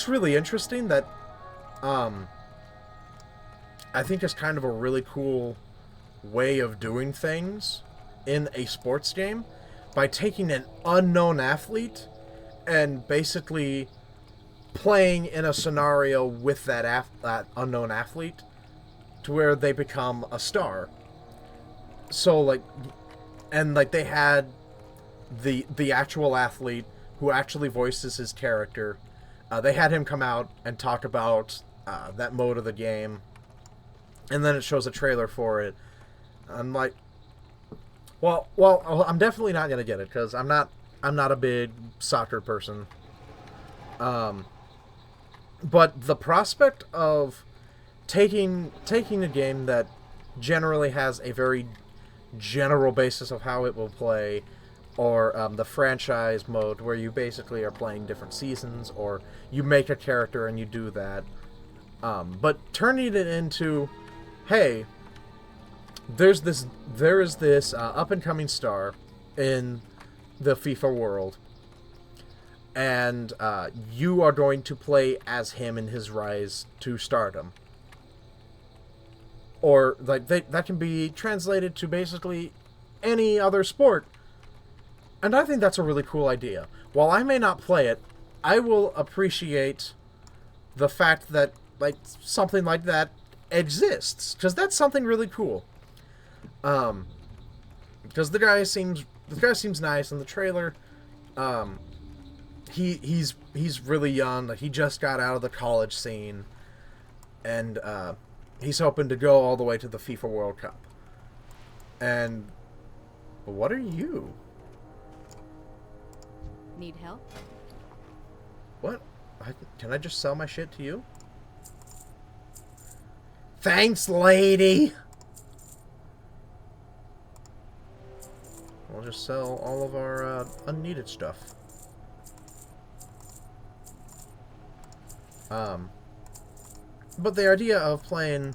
really interesting. That I think is kind of a really cool way of doing things in a sports game by taking an unknown athlete and basically playing in a scenario with that unknown athlete to where they become a star. So like they had the actual athlete who actually voices his character. They had him come out and talk about that mode of the game, and then it shows a trailer for it. I'm like, well, I'm definitely not gonna get it because I'm not a big soccer person. But the prospect of taking a game that generally has a very general basis of how it will play, or the franchise mode where you basically are playing different seasons, or you make a character and you do that. But turning it into, hey, there is this up and coming star in the FIFA world, and you are going to play as him in his rise to stardom. Or like that can be translated to basically any other sport. And I think that's a really cool idea. While I may not play it, I will appreciate the fact that like something like that exists, because that's something really cool. Because the guy seems nice in the trailer. He's really young. Like, he just got out of the college scene, and he's hoping to go all the way to the FIFA World Cup. And what are you? Need help? What? Can I just sell my shit to you? Thanks, lady! We'll just sell all of our unneeded stuff. But the idea of playing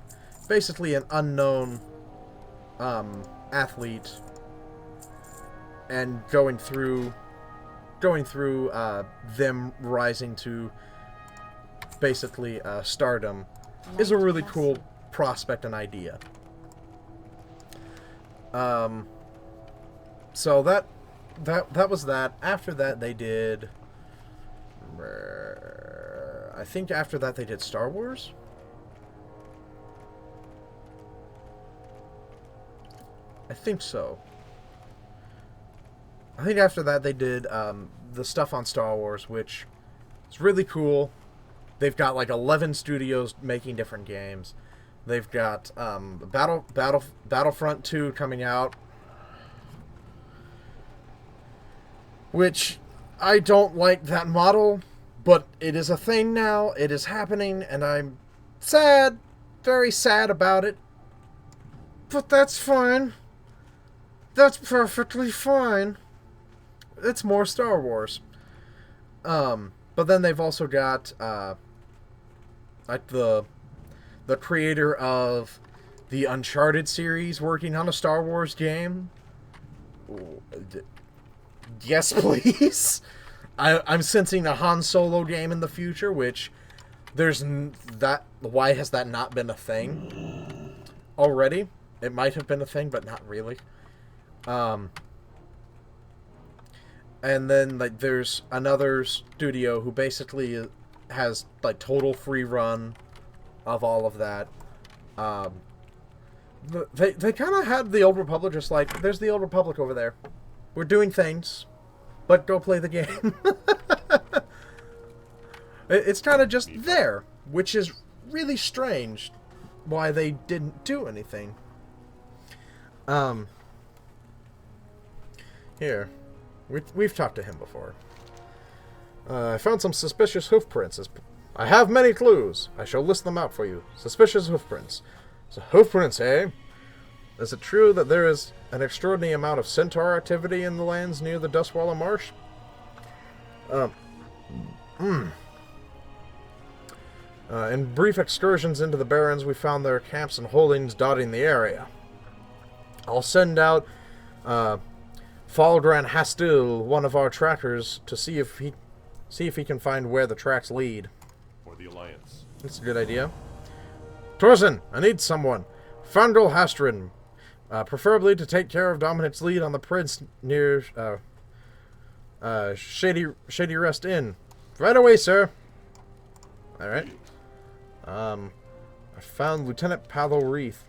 basically an unknown athlete and going through them rising to basically stardom is a really cool prospect and idea. So that was that. After that, they did. I think after that they did Star Wars. I think so. I think after that they did the stuff on Star Wars, which is really cool. They've got like 11 studios making different games. They've got Battlefront 2 coming out, which I don't like that model, but it is a thing now. It is happening, and I'm sad, very sad about it. But that's fine. That's perfectly fine. It's more Star Wars. But then they've also got like the creator of the Uncharted series working on a Star Wars game. Yes, please. I'm sensing a Han Solo game in the future, which there's that. Why has that not been a thing already? It might have been a thing, but not really. And then like there's another studio who basically has like total free run of all of that. They kind of had the Old Republic just like, there's the Old Republic over there. We're doing things, but go play the game. It's kind of just there, which is really strange why they didn't do anything. Here. We've talked to him before. I found some suspicious hoof prints. I have many clues. I shall list them out for you. Suspicious hoof prints. So hoof prints, eh? Is it true that there is an extraordinary amount of centaur activity in the lands near the Dustwallow Marsh? In brief excursions into the Barrens, we found their camps and holdings dotting the area. I'll send out Falgran Hastil, one of our trackers, to see if he can find where the tracks lead. For the Alliance. That's a good idea. Torsen, I need someone. Fandral Hastrin, preferably to take care of Dominic's lead on the Prince near Shady Rest Inn. Right away, sir. All right. I found Lieutenant Pavel Reith.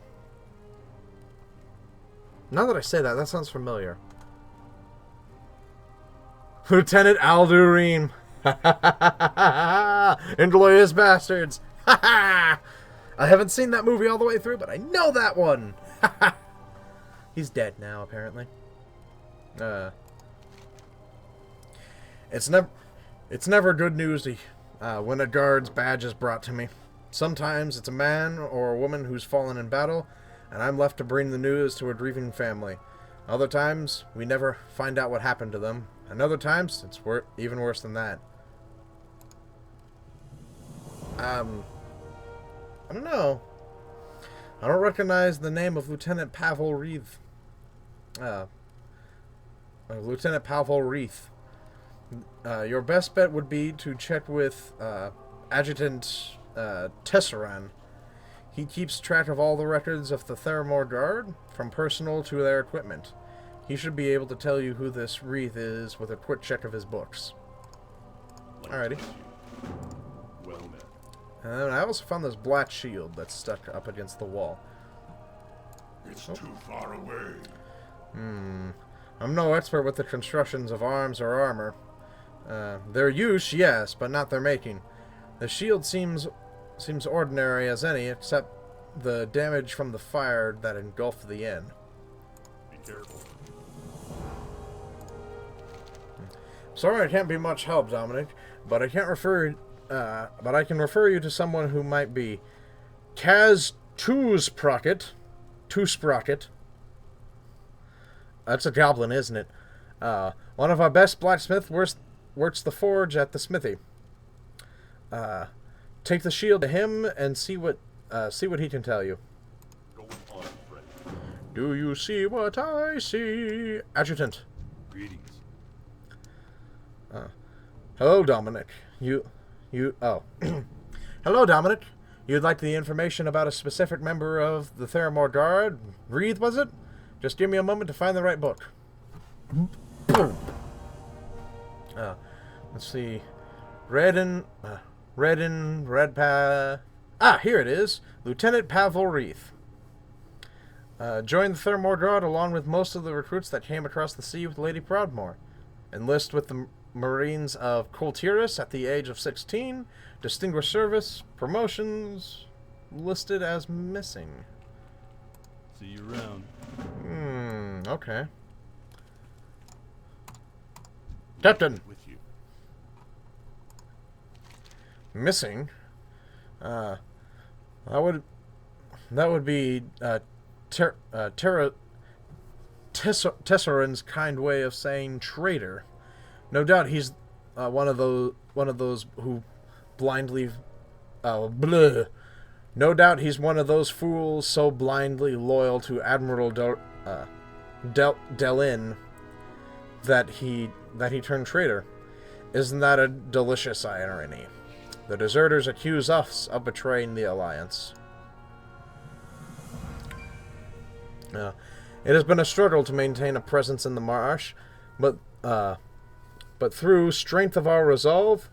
Now that I say that, that sounds familiar. Lieutenant Aldurin. Inglorious Bastards. I haven't seen that movie all the way through, but I know that one. He's dead now, apparently. It's never good news when a guard's badge is brought to me. Sometimes it's a man or a woman who's fallen in battle, and I'm left to bring the news to a grieving family. Other times, we never find out what happened to them. And other times, it's even worse than that. I don't know. I don't recognize the name of Lieutenant Pavel Reith. Lieutenant Pavel Reith. Your best bet would be to check with Adjutant Tesseran. He keeps track of all the records of the Theramore Guard, from personal to their equipment. He should be able to tell you who this Reith is with a quick check of his books. Alrighty. Well met. And I also found this black shield that's stuck up against the wall. It's too far away. I'm no expert with the constructions of arms or armor. Their use, yes, but not their making. The shield seems ordinary as any, except the damage from the fire that engulfed the inn. Be careful. Sorry, I can't be much help, Dominic, but I can refer you to someone who might be. Kaz Toosprocket. That's a goblin, isn't it? One of our best blacksmiths works the forge at the smithy. Take the shield to him and see what he can tell you. Go on, friend. Do you see what I see? Adjutant. Greetings. Hello, Dominic. Oh. Hello, Dominic. You'd like the information about a specific member of the Theramore Guard? Reith, was it? Just give me a moment to find the right book. Let's see. Redpa. Ah, here it is. Lieutenant Pavel Reith. Joined the Thermordrod along with most of the recruits that came across the sea with Lady Proudmoore. Enlist with the Marines of Kultiris at the age of 16. Distinguished service. Promotions. Listed as missing. See you around. Okay. Captain! With you. Missing? That would be, Tessarin's kind way of saying traitor. No doubt he's, one of those who blindly, No doubt he's one of those fools so blindly loyal to Admiral Delin that he turned traitor. Isn't that a delicious irony? The deserters accuse us of betraying the Alliance. It has been a struggle to maintain a presence in the marsh, but through strength of our resolve,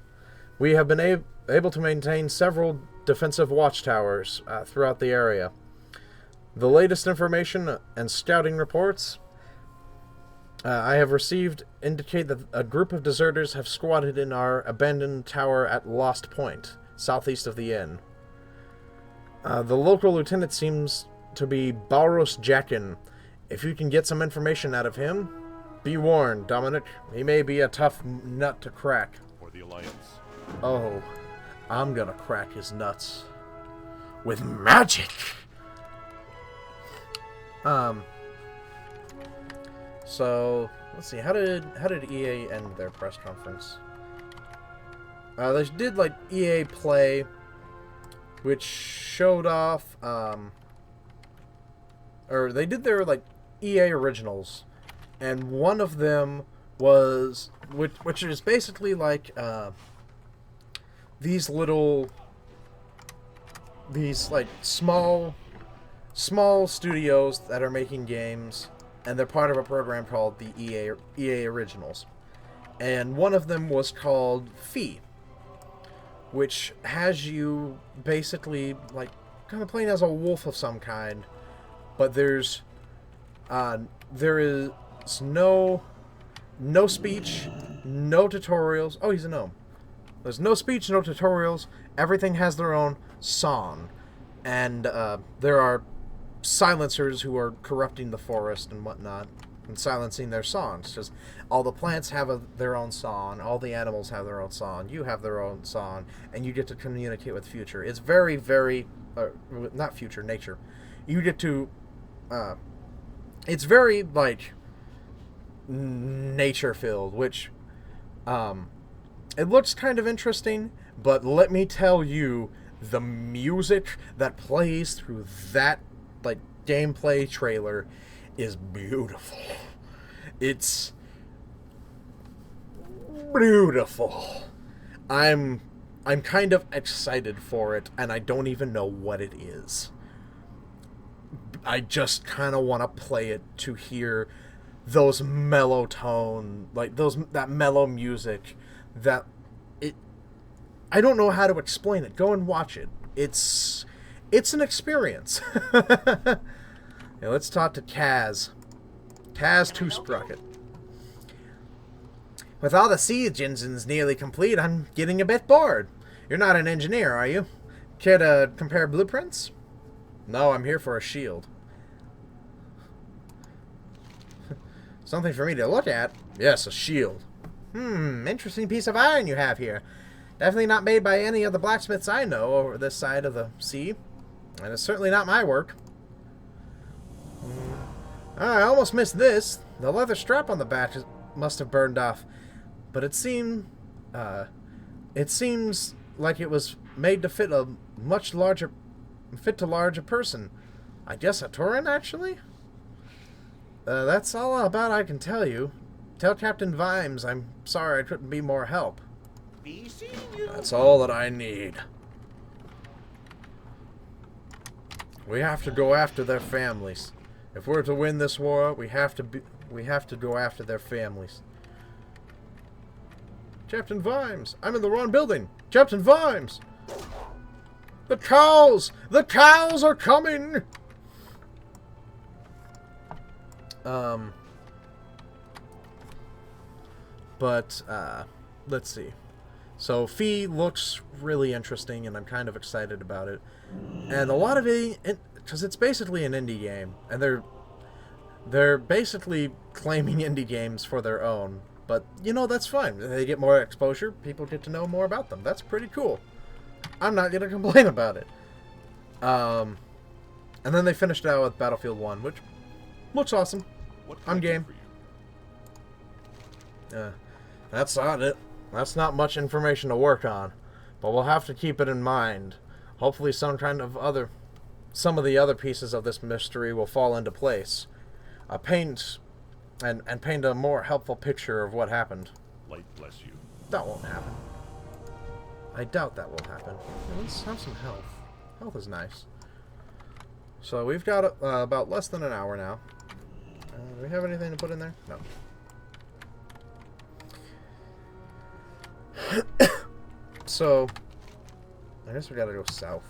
we have been able to maintain several defensive watchtowers throughout the area. The latest information and scouting reports I have received indicate that a group of deserters have squatted in our abandoned tower at Lost Point, southeast of the inn. The local lieutenant seems to be Balros Jackin. If you can get some information out of him, be warned, Dominic. He may be a tough nut to crack. For the Alliance. Oh, I'm gonna crack his nuts. With magic! So, let's see, how did EA end their press conference? They did, like, EA Play, which showed off, or they did their, like, EA Originals, and one of them was, which is basically like, these like small studios that are making games, and they're part of a program called the EA Originals. And one of them was called Fee, which has you basically like kind of playing as a wolf of some kind, but there is no speech, no tutorials. Oh, he's a gnome. There's no speech, no tutorials. Everything has their own song. And there are silencers who are corrupting the forest and whatnot and silencing their songs. Just all the plants have their own song. All the animals have their own song. You have their own song. And you get to communicate with future. It's very, very... not future, nature. You get to... it's very, like... nature-filled, which... it looks kind of interesting, but let me tell you, the music that plays through that, like, gameplay trailer is beautiful. It's beautiful. I'm kind of excited for it, and I don't even know what it is. I just kind of want to play it to hear those mellow tone, like that mellow music. That I don't know how to explain it. Go and watch it. It's an experience. Now let's talk to Kaz. Kaz Two-Sprocket. With all the siege engines nearly complete, I'm getting a bit bored. You're not an engineer, are you? Care to compare blueprints? No, I'm here for a shield. Something for me to look at? Yes, a shield. Interesting piece of iron you have here. Definitely not made by any of the blacksmiths I know over this side of the sea. And it's certainly not my work. I almost missed this. The leather strap on the back must have burned off. But it seems like it was made to fit a much larger person. I guess a Tauren, actually? That's all about I can tell you. Tell Captain Vimes I'm sorry I couldn't be more help. That's all that I need. We have to go after their families. If we're to win this war, we have to go after their families. Captain Vimes! I'm in the wrong building! Captain Vimes! The cows! The cows are coming! Let's see. So, Fee looks really interesting, and I'm kind of excited about it. And a lot of it, because it's basically an indie game, and they're basically claiming indie games for their own. But, you know, that's fine. They get more exposure, people get to know more about them. That's pretty cool. I'm not going to complain about it. And then they finished it out with Battlefield 1, which looks awesome. I'm game. That's not it. That's not much information to work on. But we'll have to keep it in mind. Hopefully some of the other pieces of this mystery will fall into place. Paint a more helpful picture of what happened. Light bless you. That won't happen. I doubt that will happen. Let's have some health. Health is nice. So we've got about less than an hour now. Do we have anything to put in there? No. So, I guess we gotta go south.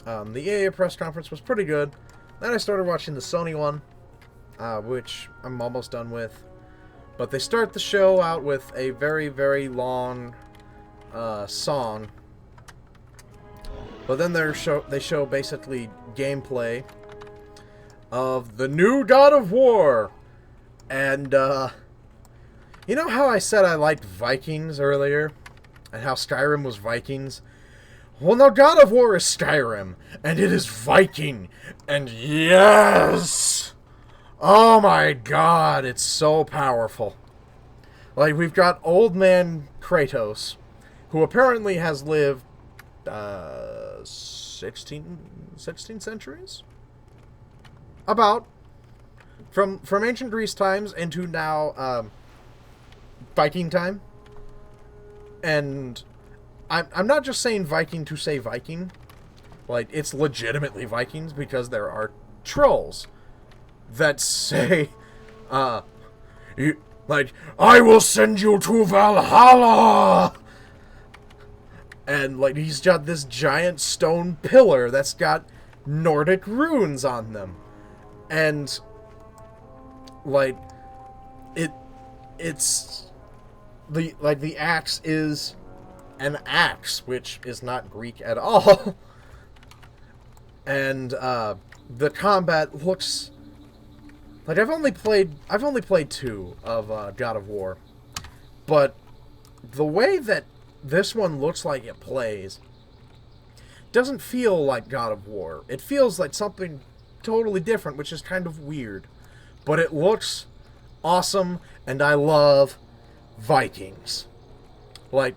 The EA press conference was pretty good. Then I started watching the Sony one, which I'm almost done with. But they start the show out with a very, very long song. But then they show basically gameplay of the new God of War. And, you know how I said I liked Vikings earlier? And how Skyrim was Vikings? Well, now God of War is Skyrim. And it is Viking. And yes! Oh my god, it's so powerful. Like, we've got old man Kratos, who apparently has lived 16 centuries? About. From ancient Greece times into now Viking time. And I'm not just saying Viking to say Viking. Like, it's legitimately Vikings because there are trolls that say, I will send you to Valhalla! And, like, he's got this giant stone pillar that's got Nordic runes on them. And, like, it's the axe is an axe, which is not Greek at all. And, the combat looks like I've only played 2 of God of War, but the way that this one looks like it plays doesn't feel like God of War. It feels like something totally different, which is kind of weird. But it looks awesome, and I love Vikings. Like,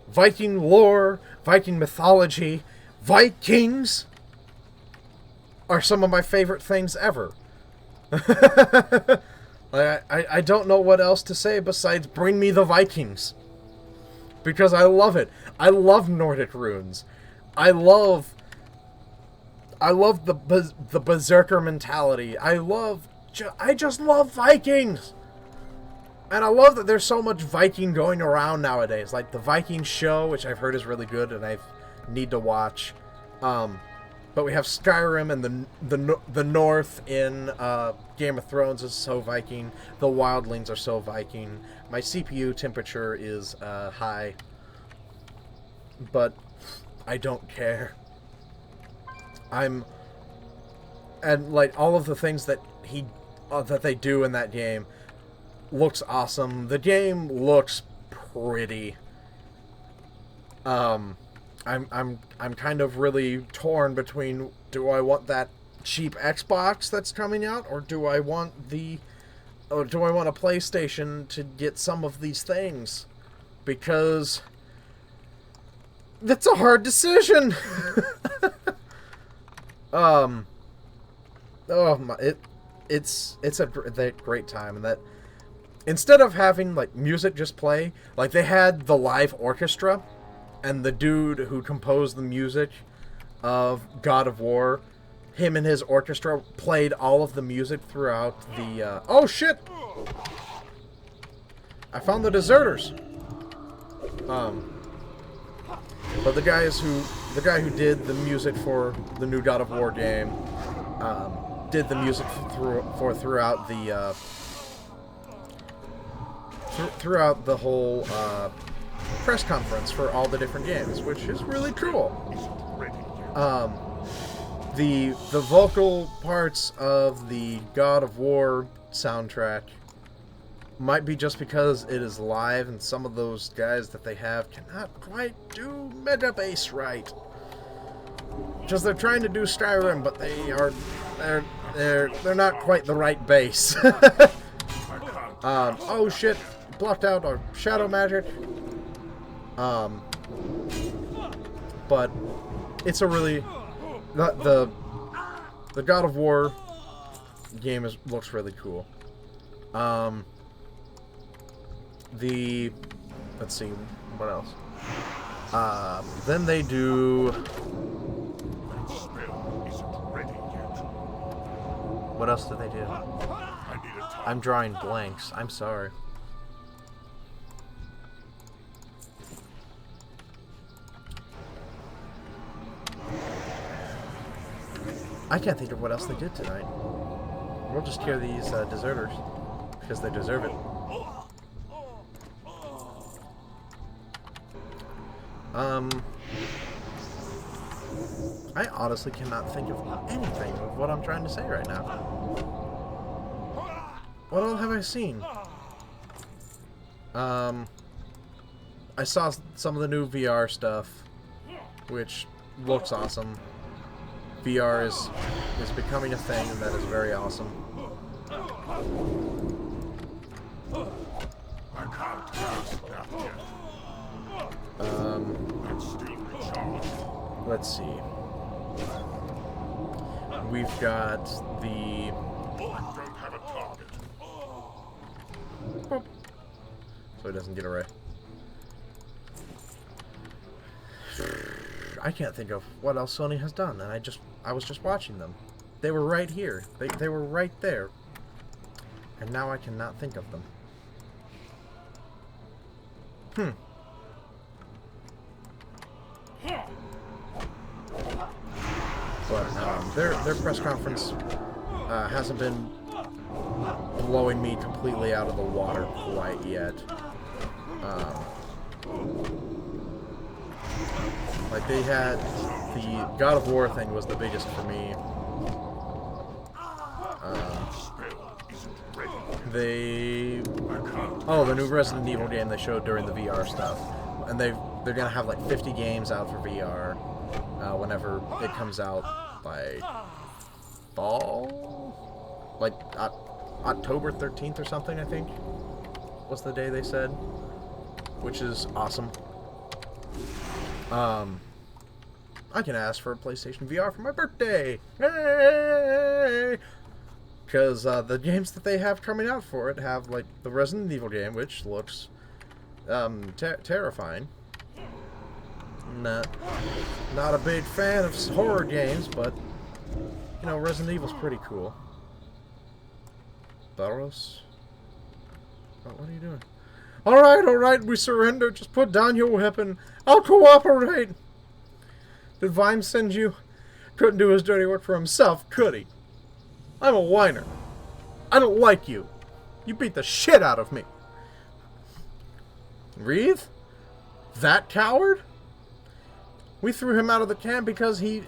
Viking lore, Viking mythology, Vikings are some of my favorite things ever. I don't know what else to say besides bring me the Vikings. Because I love it. I love Nordic runes. I love the berserker mentality. I just love Vikings. And I love that there's so much Viking going around nowadays. Like the Viking show, which I've heard is really good and I need to watch. But we have Skyrim, and the North in Game of Thrones is so Viking. The Wildlings are so Viking. My CPU temperature is high, but I don't care. And like all of the things that that they do in that game looks awesome. The game looks pretty. I'm kind of really torn between, do I want that cheap Xbox that's coming out, or do I want a PlayStation to get some of these things? Because that's a hard decision. It's a great time, and that instead of having like music just play, like they had the live orchestra. And the dude who composed the music of God of War, him and his orchestra played all of the music throughout the... oh, shit! I found the deserters. But the guy who did the music for the new God of War game, did the music throughout the whole press conference for all the different games, which is really cool. The vocal parts of the God of War soundtrack might be just because it is live and some of those guys that they have cannot quite do mega bass right. Just they're trying to do Skyrim, but they're not quite the right bass. Oh shit, blocked out our shadow magic. But it's a really the God of War game looks really cool. Let's see, what else? Then they do. That spell isn't ready yet. What else did they do? I need a time. I'm drawing blanks. I'm sorry. I can't think of what else they did tonight. We'll just hear these deserters because they deserve it. I honestly cannot think of anything of what I'm trying to say right now. What all have I seen? I saw some of the new VR stuff, which looks awesome. VR is becoming a thing, and that is very awesome. I can't cast that yet. It's still recharged. Let's see. We've got the. I don't have a target. So it doesn't get away. I can't think of what else Sony has done, and I was just watching them. They were right here. They were right there. And now I cannot think of them. But their press conference hasn't been blowing me completely out of the water quite yet. Like they had the God of War thing was the biggest for me. The new Resident Evil game they showed during the VR stuff, and they're gonna have like 50 games out for VR whenever it comes out by fall, like October 13th or something, I think was the day they said, which is awesome. I can ask for a PlayStation VR for my birthday. Yay! Because the games that they have coming out for it have, like, the Resident Evil game, which looks terrifying. Not a big fan of horror games, but, you know, Resident Evil's pretty cool. Baros? Oh, what are you doing? Alright, we surrender. Just put down your weapon. I'll cooperate. Did Vime send you? Couldn't do his dirty work for himself, could he? I'm a whiner. I don't like you. You beat the shit out of me. Wreath? That coward? We threw him out of the camp because he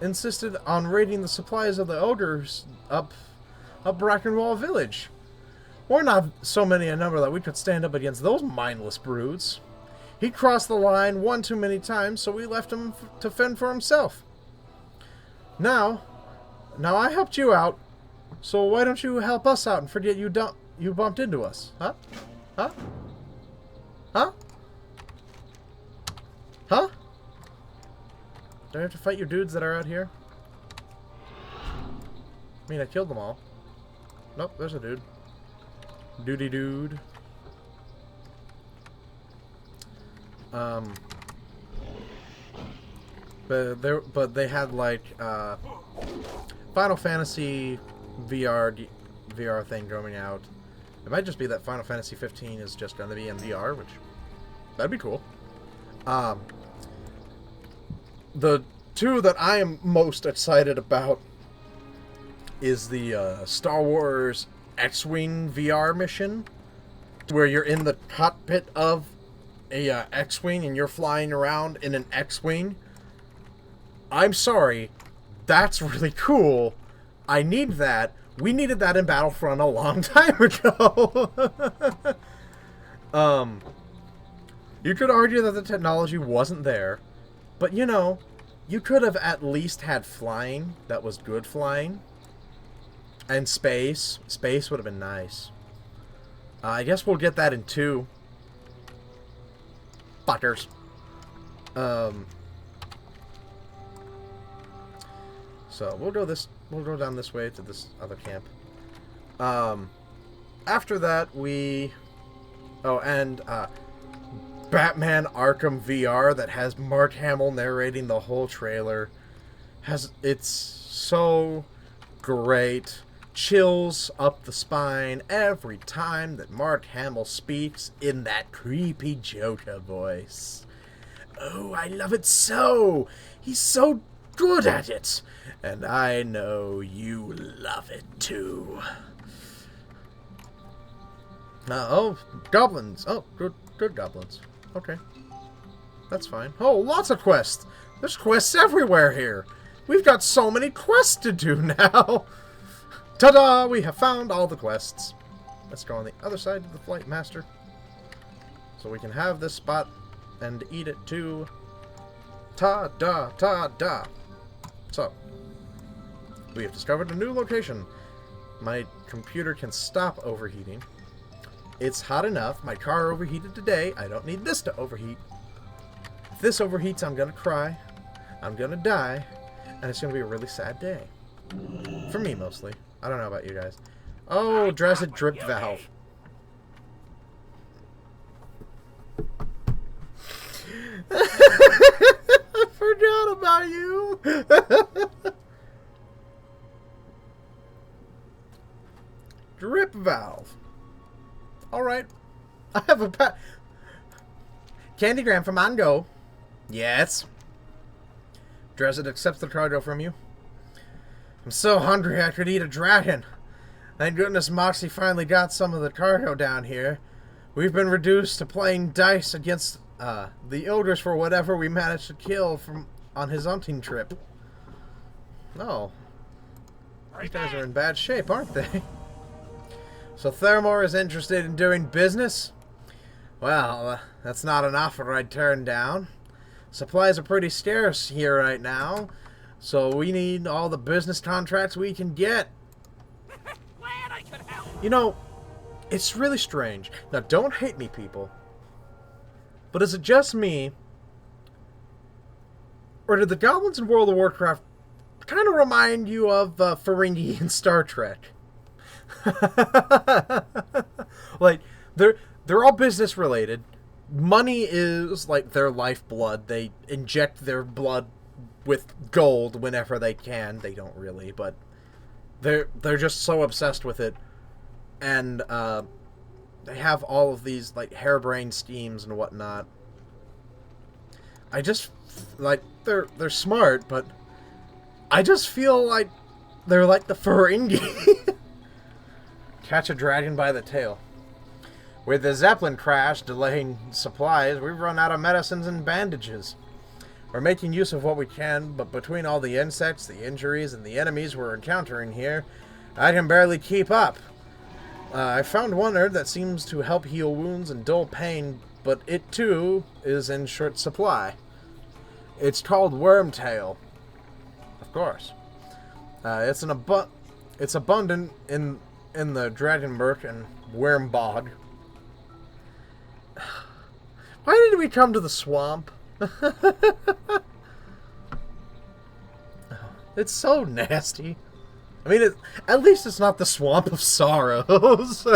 insisted on raiding the supplies of the ogres up Brackenwall Village. We're not so many in number that we could stand up against those mindless brutes. He crossed the line one too many times, so we left him to fend for himself. Now I helped you out, so why don't you help us out and forget you bumped into us? Huh? Huh? Huh? Huh? Do I have to fight your dudes that are out here? I mean, I killed them all. Nope, there's a dude. Duty dude. But they had like Final Fantasy VR thing going out, It might just be that Final Fantasy 15 is just going to be in VR, which that'd be cool. The two that I am most excited about is the Star Wars X-Wing VR mission, where you're in the cockpit of a X-Wing and you're flying around in an X-Wing. I'm sorry, that's really cool. I need that. We needed that in Battlefront a long time ago. You could argue that the technology wasn't there, but you know, you could have at least had flying that was good flying. And space. Space would have been nice. I guess we'll get that in 2. Fuckers. So we'll go down this way to this other camp. After that Batman Arkham VR that has Mark Hamill narrating the whole trailer. It's so great. Chills up the spine every time that Mark Hamill speaks in that creepy Joker voice. Oh, I love it so! He's so good at it! And I know you love it too. Oh, goblins. Oh, good goblins. Okay. That's fine. Oh, lots of quests. There's quests everywhere here. We've got so many quests to do now. Ta-da! We have found all the quests. Let's go on the other side of the Flight Master, so we can have this spot and eat it too. Ta-da! Ta-da! So, we have discovered a new location. My computer can stop overheating. It's hot enough. My car overheated today. I don't need this to overheat. If this overheats, I'm gonna cry. I'm gonna die. And it's gonna be a really sad day. For me, mostly. I don't know about you guys. Oh, Drazed Drip Valve. I forgot about you. Drip Valve. Alright. I have a Candygram from Mongo. Yes. Drazed accepts the cargo from you. I'm so hungry I could eat a dragon. Thank goodness Moxie finally got some of the cargo down here. We've been reduced to playing dice against the ogres for whatever we managed to kill on his hunting trip. Oh. These guys are in bad shape, aren't they? So Thermore is interested in doing business? Well, that's not an offer I'd turn down. Supplies are pretty scarce here right now. So we need all the business contracts we can get. You know, it's really strange. Now, don't hate me, people. But is it just me? Or did the goblins in World of Warcraft kind of remind you of Ferengi in Star Trek? Like, they're all business related. Money is like their lifeblood. They inject their blood with gold whenever they can. They don't really, but they're just so obsessed with it, and they have all of these like harebrained schemes and whatnot. I just like they're smart, but I just feel like they're like the Ferengi. Catch a dragon by the tail. With the Zeppelin crash delaying supplies, we've run out of medicines and bandages. We're making use of what we can, but between all the insects, the injuries, and the enemies we're encountering here, I can barely keep up. I found one herb that seems to help heal wounds and dull pain, but it too is in short supply. It's called Wormtail. Of course. It's abundant in the Dragonberg and Wormbog. Why did we come to the swamp? It's so nasty. I mean, at least it's not the Swamp of Sorrows.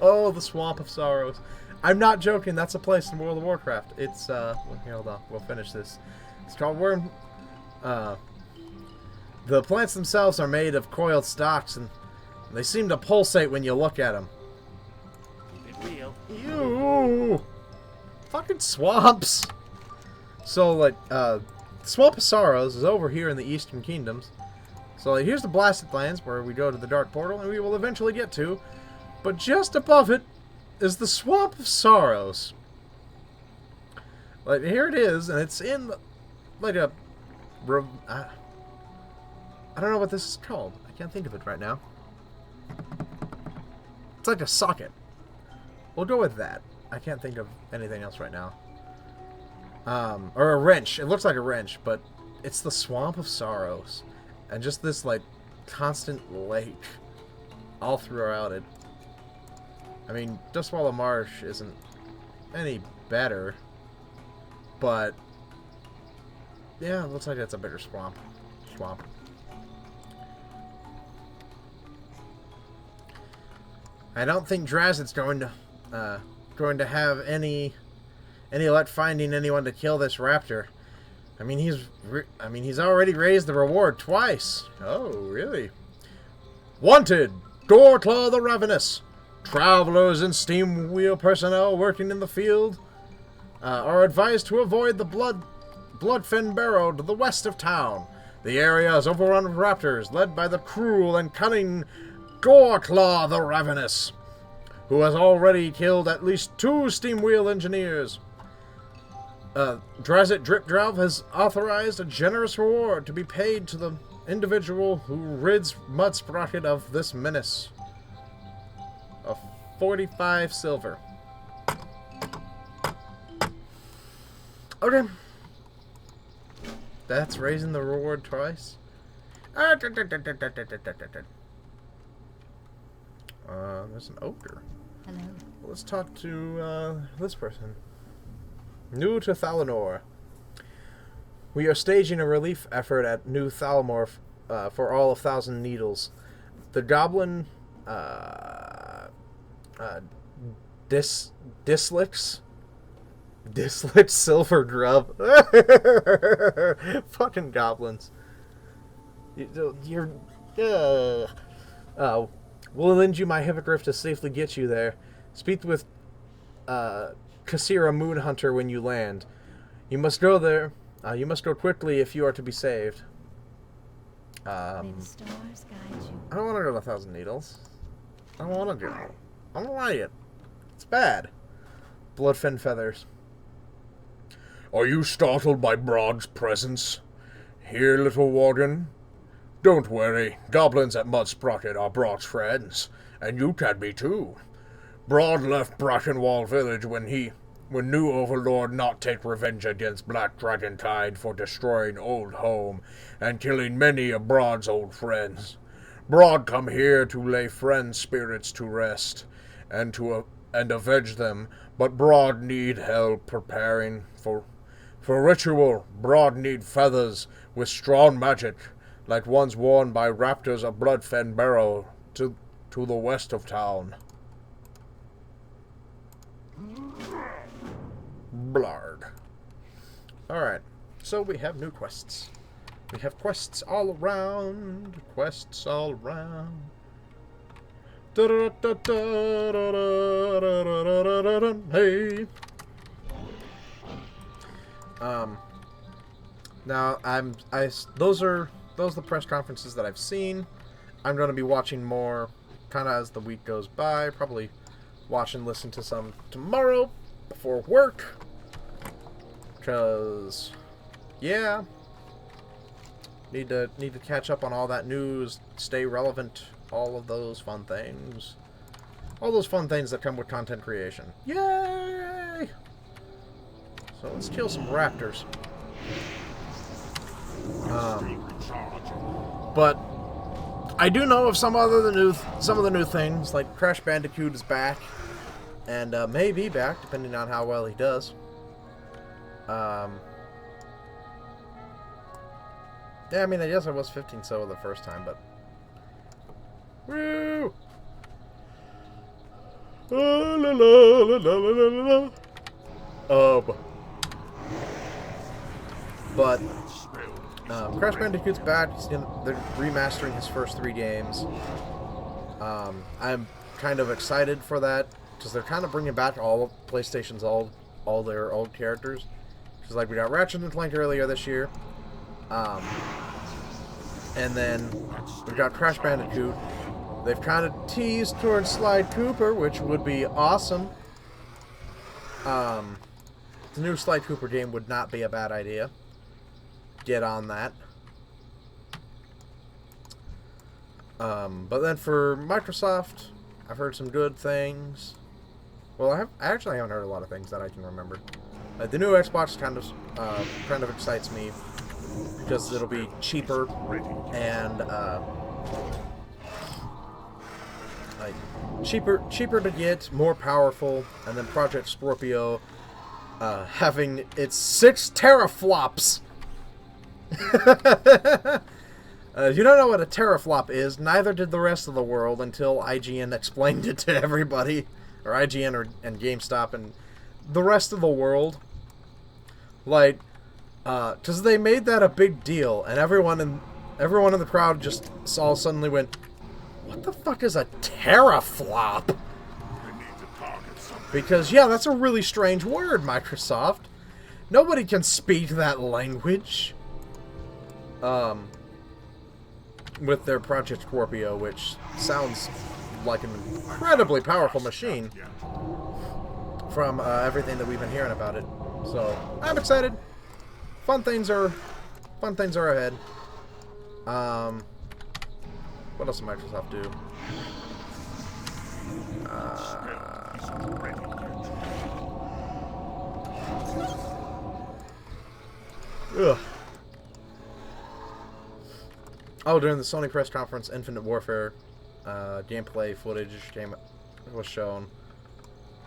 Oh, the Swamp of Sorrows. I'm not joking. That's a place in World of Warcraft. It's, here, hold on. We'll finish this. It's called Worm... The plants themselves are made of coiled stalks, and They seem to pulsate when you look at them. Keep it real. Ew! Fucking swamps! So, like, Swamp of Sorrows is over here in the Eastern Kingdoms. So, like, here's the Blasted Lands, where we go to the Dark Portal, and we will eventually get to. But just above it is the Swamp of Sorrows. Like, here it is, and it's in, like, a... I don't know what this is called. I can't think of it right now. It's like a socket. We'll go with that. I can't think of anything else right now. Or a wrench. It looks like a wrench, but it's the Swamp of Sorrows. And just this, like, constant lake all throughout it. I mean, Dustwallow Marsh isn't any better, but yeah, it looks like it's a bigger swamp. I don't think Drazit's going to have any luck finding anyone to kill this raptor. I mean, he's already raised the reward twice. Oh, really? Wanted, Goreclaw the Ravenous. Travelers and steam wheel personnel working in the field are advised to avoid the Bloodfen Barrow to the west of town. The area is overrun with raptors, led by the cruel and cunning Goreclaw the Ravenous, who has already killed at least 2 steam wheel engineers. Drazit Dripdrov has authorized a generous reward to be paid to the individual who rids Mudsprocket of this menace. Of 45 silver. Okay. That's raising the reward twice. There's an ogre. Hello. Let's talk to this person. New to Thalanor. We are staging a relief effort at New Thalamor for all of Thousand Needles. The goblin Dislix Silver Grub. Fucking goblins. You're we'll lend you my hippogriff to safely get you there. Speak with Kasira Moonhunter when you land. You must go there. You must go quickly if you are to be saved. May the stars guide you. I don't want to go to Thousand Needles. I don't want to go. I don't like it. It's bad. Bloodfen Feathers. Are you startled by Broad's presence? Here, little Worgen? Don't worry. Goblins at Mudsprocket are Broad's friends, and you can be too. Broad left Brackenwall Village when new Overlord not take revenge against Black Dragontide for destroying Old Home and killing many of Broad's old friends. Broad come here to lay friends' spirits to rest and avenge them, but Broad need help preparing for ritual. Broad need feathers with strong magic, like ones worn by raptors of Bloodfen Barrow to the west of town. Blard. Alright, so we have new quests. We have quests all around. Quests all around. Hey. Now those are the press conferences that I've seen. I'm going to be watching more kind of as the week goes by. Probably watch and listen to some tomorrow before work. Because, yeah, need to catch up on all that news, stay relevant, all of those fun things. All those fun things that come with content creation. Yay! So let's kill some raptors. But I do know of some of the new things, like Crash Bandicoot is back, and may be back depending on how well he does. Yeah, I mean, I guess I was 15 so the first time, but woo! La, la, la, la, la, la, la. But Crash Bandicoot's back. They're remastering his first 3 games. I'm kind of excited for that because they're kind of bringing back all of PlayStation's all their old characters. Because like we got Ratchet and Clank earlier this year, and then we got Crash Bandicoot. They've kind of teased towards Sly Cooper, which would be awesome. The new Sly Cooper game would not be a bad idea. Get on that. But then for Microsoft, I've heard some good things. Well, I actually haven't heard a lot of things that I can remember. The new Xbox kind of excites me because it'll be cheaper and like cheaper to get, more powerful, and then Project Scorpio having its 6 teraflops. You don't know what a teraflop is, neither did the rest of the world until IGN explained it to everybody. Or IGN and GameStop and the rest of the world. Like, because they made that a big deal, and everyone in the crowd just all suddenly went, what the fuck is a teraflop? Because, yeah, that's a really strange word, Microsoft. Nobody can speak that language. With their Project Scorpio, which sounds like an incredibly powerful machine from everything that we've been hearing about it. So, I'm excited. Fun things are ahead. What else does Microsoft do? Ugh. Oh, during the Sony press conference, Infinite Warfare gameplay footage was shown.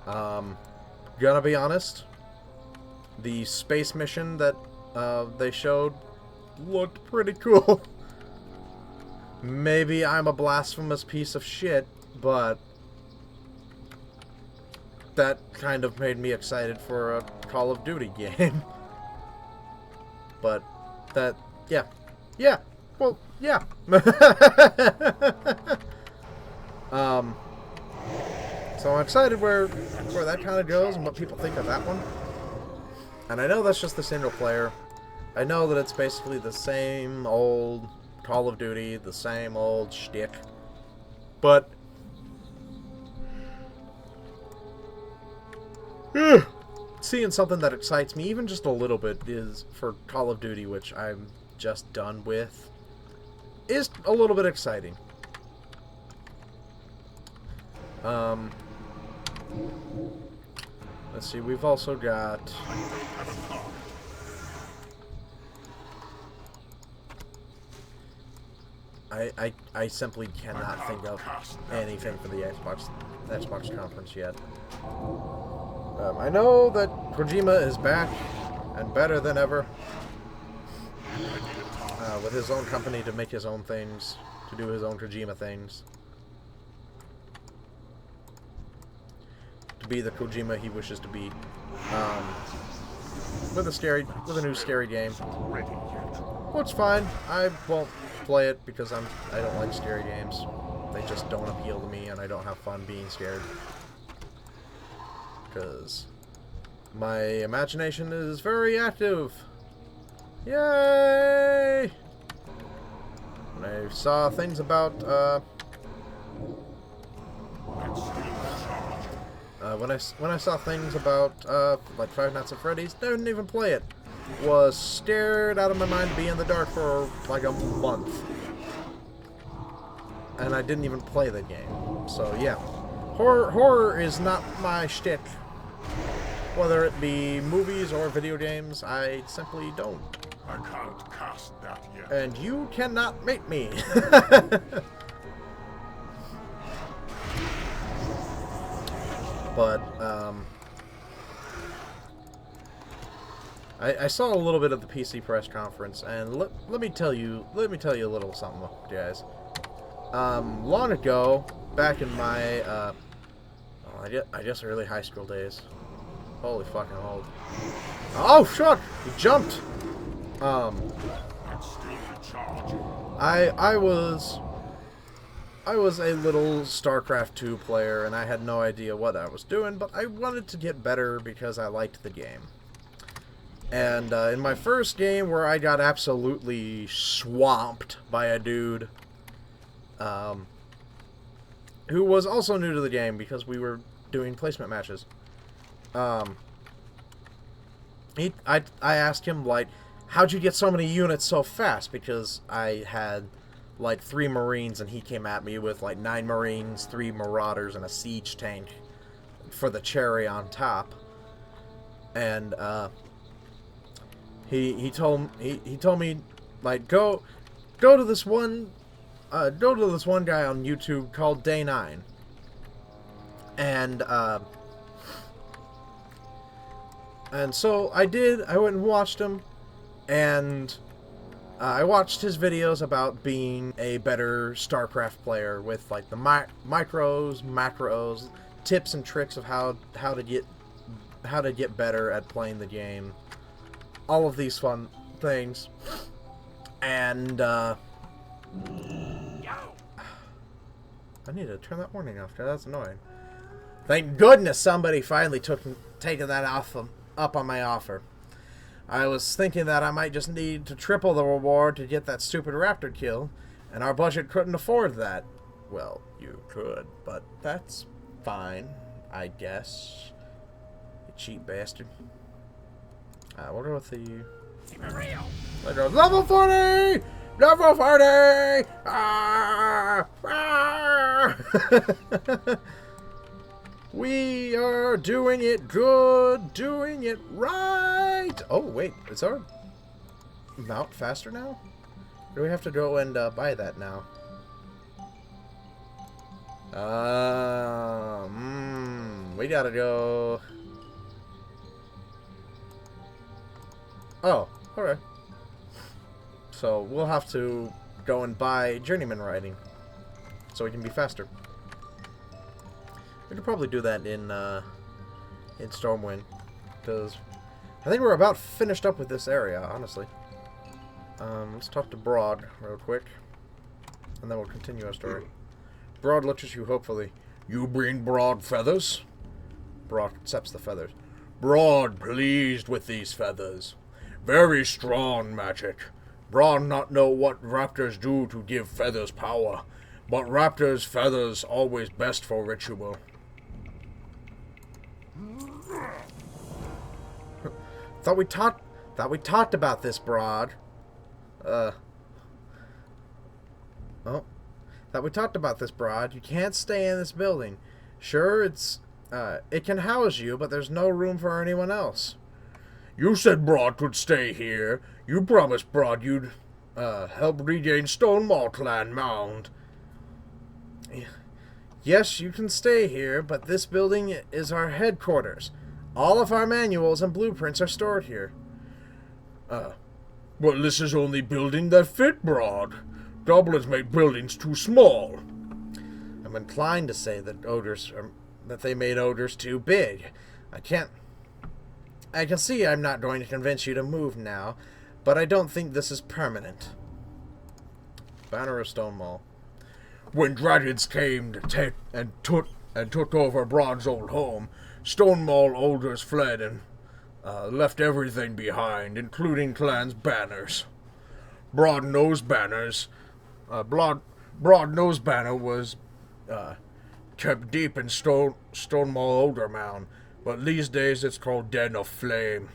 Gonna be honest, the space mission that they showed looked pretty cool. Maybe I'm a blasphemous piece of shit, but that kind of made me excited for a Call of Duty game. But that, yeah. Well, yeah. So I'm excited where that kind of goes and what people think of that one. And I know that's just the single player. I know that it's basically the same old Call of Duty, the same old shtick. But seeing something that excites me even just a little bit is for Call of Duty, which I'm just done with, is a little bit exciting. Let's see, we've also got I simply cannot think of anything for the Xbox conference yet. I know that Kojima is back and better than ever with his own company to make his own things, to do his own Kojima things. To be the Kojima he wishes to be. With a new scary game. Which fine. I won't play it because I don't like scary games. They just don't appeal to me and I don't have fun being scared. Because my imagination is very active. Yay! When I saw things about when I saw things about like Five Nights at Freddy's, didn't even play it. Was scared out of my mind to be in the dark for like a month. And I didn't even play the game. So yeah. Horror is not my shtick. Whether it be movies or video games, I simply don't. I can't cast that yet. And you cannot make me. But I saw a little bit of the PC press conference, and let me tell you a little something, guys. Long ago, back in my I guess early high school days. Holy fucking old. Oh fuck! He jumped. I I was a little StarCraft 2 player, and I had no idea what I was doing, but I wanted to get better because I liked the game. And in my first game, where I got absolutely swamped by a dude who was also new to the game because we were doing placement matches, I asked him, like, how'd you get so many units so fast? Because I had like 3 Marines, and he came at me with like 9 Marines, 3 Marauders, and a siege tank for the cherry on top. And he told me, like, go to this one guy on YouTube called Day 9, and so I did. I went and watched him, and I watched his videos about being a better StarCraft player with, like, the micros, macros, tips and tricks of how to get better at playing the game. All of these fun things. And I need to turn that warning off. That's annoying. Thank goodness somebody finally taken that up on my offer. I was thinking that I might just need to triple the reward to get that stupid raptor kill, and our budget couldn't afford that. Well, you could, but that's fine, I guess. You cheap bastard. I wonder what the... Level 40! Level 40! Ah! Ah! We are doing it good, doing it right. Oh, wait, is our mount faster now? Or do we have to go and buy that now? We gotta go. Oh, alright. So we'll have to go and buy journeyman riding so we can be faster. We could probably do that in Stormwind, because I think we're about finished up with this area, honestly. Let's talk to Broad real quick, and then we'll continue our story. Broad looks at you hopefully. You bring Broad feathers? Broad accepts the feathers. Broad pleased with these feathers. Very strong magic. Broad not know what raptors do to give feathers power, but raptors' feathers always best for ritual. Thought we talked about this, Broad. Thought we talked about this, Broad. You can't stay in this building. Sure, it can house you, but there's no room for anyone else. You said Broad could stay here. You promised Broad you'd help regain Stonemaul Clan Mound. Yes, you can stay here, but this building is our headquarters. All of our manuals and blueprints are stored here. Well, this is only building that fit Broad. Goblins make buildings too small. I'm inclined to say that they made ogres too big. I can see I'm not going to convince you to move now, but I don't think this is permanent. Banner of Stonemaul. When dragons came to take and took over Broad's old home, Stonemaul ogres fled and left everything behind, including Clan's banners. Broad Nose Banners. Broad Nose Banner was kept deep in Stonemaul Ogre Mound, but these days it's called Den of Flame.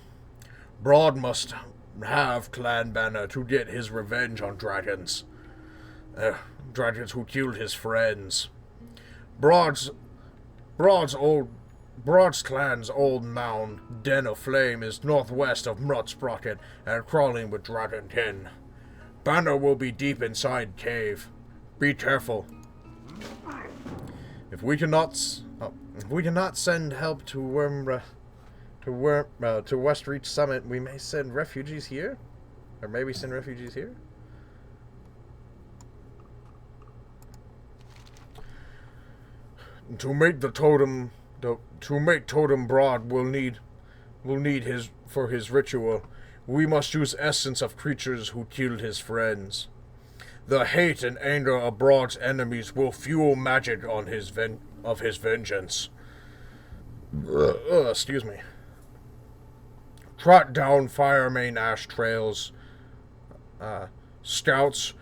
Broad must have Clan Banner to get his revenge on dragons. Dragons who killed his friends. Broad's clan's old mound, Den of Flame, is northwest of Mudsprocket and crawling with dragonkin. Banner will be deep inside cave. Be careful. If we cannot send help to Westreach Summit, we may send refugees here, or maybe send refugees here. To make Totem Broad, we'll need his ritual. We must use essence of creatures who killed his friends. The hate and anger of Brock's enemies will fuel magic on his vengeance. Excuse me. Trot down Firemane ash trails, scouts,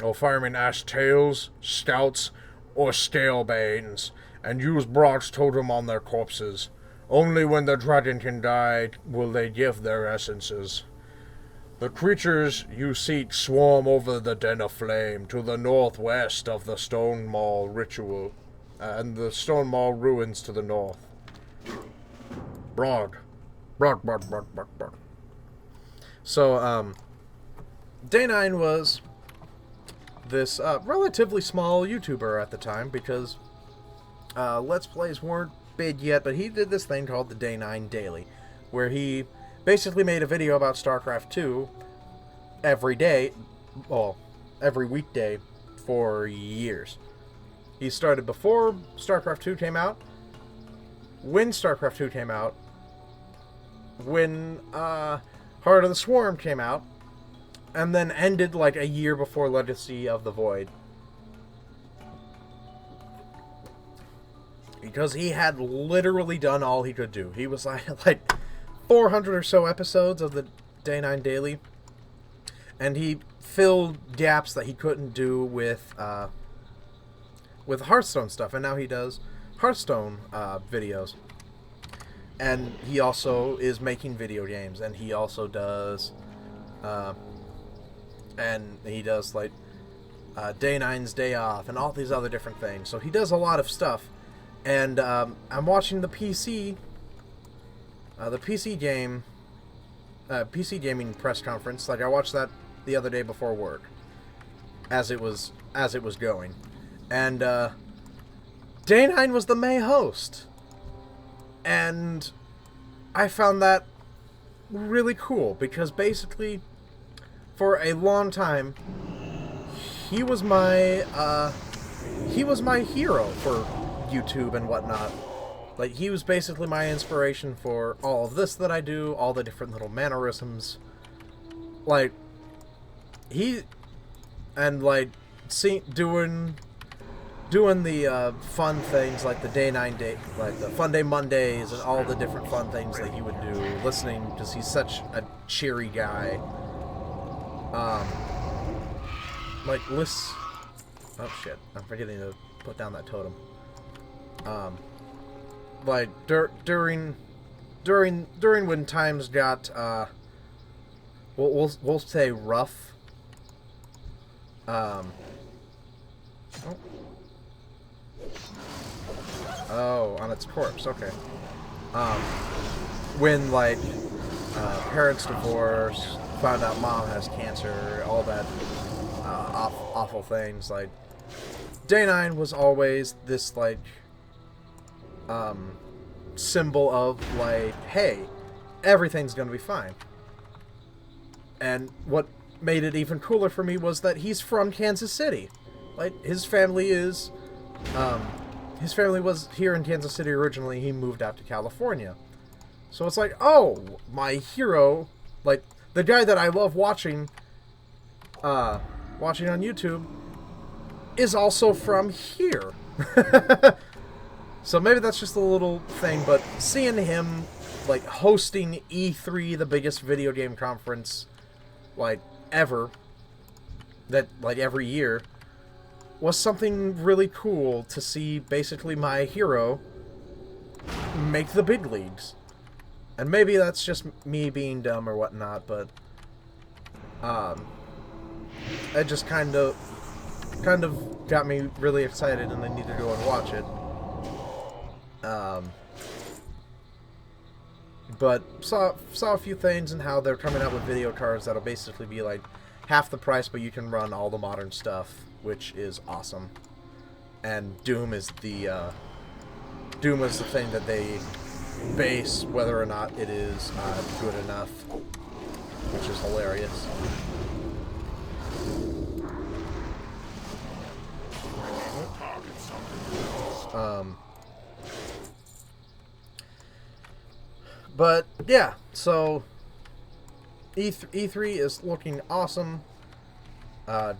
or Firemane ash tails, scouts, or scalebanes, and use Brock's totem on their corpses. Only when the dragon can die will they give their essences. The creatures you seek swarm over the Den of Flame to the northwest of the Stone Mall ritual, and the Stone Mall ruins to the north. Brock. So, Day9 was this relatively small YouTuber at the time, because Let's Plays weren't big yet, but he did this thing called the Day9 Daily, where he basically made a video about StarCraft 2 every day, well, every weekday for years. He started before StarCraft 2 came out, when StarCraft 2 came out, when Heart of the Swarm came out, and then ended like a year before Legacy of the Void. Because he had literally done all he could do. He was like 400 or so episodes of the Day9 Daily, and he filled gaps that he couldn't do with Hearthstone stuff, and now he does Hearthstone videos. And he also is making video games, and he also does like Day9's Day Off and all these other different things. So he does a lot of stuff. And I'm watching the PC gaming press conference. Like, I watched that the other day before work, as it was going, and Day9 was the May host, and I found that really cool, because basically, for a long time, he was my hero for YouTube and whatnot. Like, he was basically my inspiration for all of this that I do, all the different little mannerisms. Like, doing the fun things like the Day9 Day, like the Fun Day Mondays and all the different fun things that he would do, listening, because he's such a cheery guy. Oh shit, I'm forgetting to put down that totem. Like, during when times got, we'll say rough, oh, on its corpse, okay. When, like, parents divorced, found out mom has cancer, all that, awful things, like, Day9 was always this, like, symbol of, like, hey, everything's gonna be fine. And what made it even cooler for me was that he's from Kansas City. Like, his family was here in Kansas City originally. He moved out to California. So it's like, oh, my hero, like, the guy that I love watching on YouTube is also from here. So maybe that's just a little thing, but seeing him, like, hosting E3, the biggest video game conference, like, ever, that, like, every year, was something really cool to see basically my hero make the big leagues. And maybe that's just me being dumb or whatnot, but it just kind of got me really excited, and I need to go and watch it. But saw a few things and how they're coming out with video cards that'll basically be like half the price, but you can run all the modern stuff, which is awesome. And Doom is the thing that they base whether or not it is good enough, which is hilarious. But yeah, so E3 is looking awesome.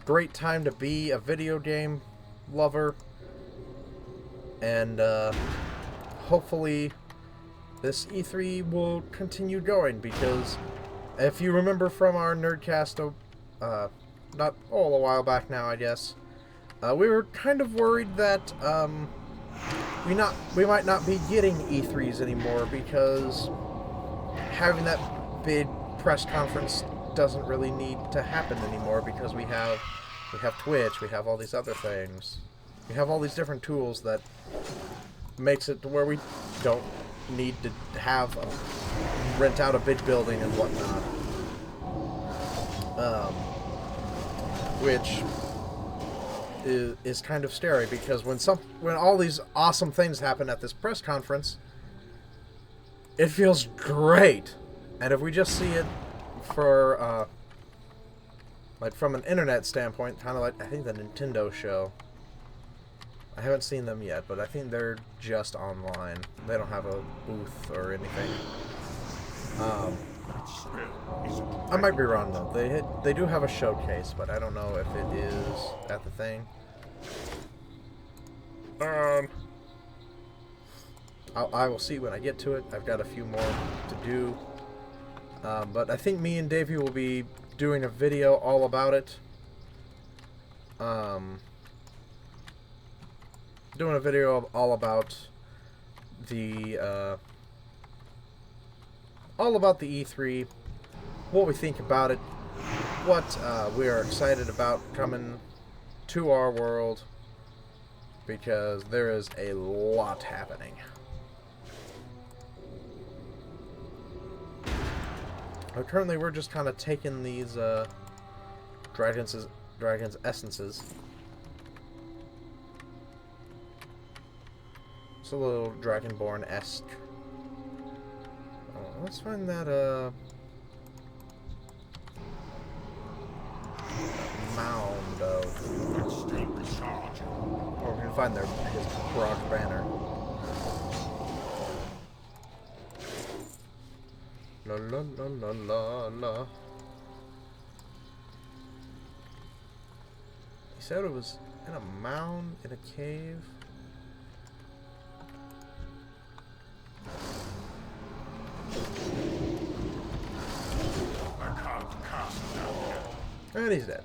Great time to be a video game lover. And hopefully this E3 will continue going, because if you remember from our Nerdcast, not a while back now, I guess, we were kind of worried that we might not be getting E3s anymore, because having that big press conference doesn't really need to happen anymore, because we have Twitch, we have all these other things. We have all these different tools that makes it to where we don't need to rent out a big building and whatnot. Which is kind of scary, because when all these awesome things happen at this press conference, it feels great. And if we just see it for like from an internet standpoint, kind of like I think the Nintendo show. I haven't seen them yet, but I think they're just online. They don't have a booth or anything. I might be wrong though. They do have a showcase, but I don't know if it is at the thing. I will see when I get to it. I've got a few more to do. But I think me and Davey will be doing a video all about it. Doing a video all about the E3, what we think about it, what we are excited about coming to our world, because there is a lot happening. Currently, we're just kind of taking these Dragon's essences. It's a little Dragonborn-esque. Let's find that mound of. Or we can find his Brock banner. La la la la la la. He said it was in a mound in a cave. And he's dead.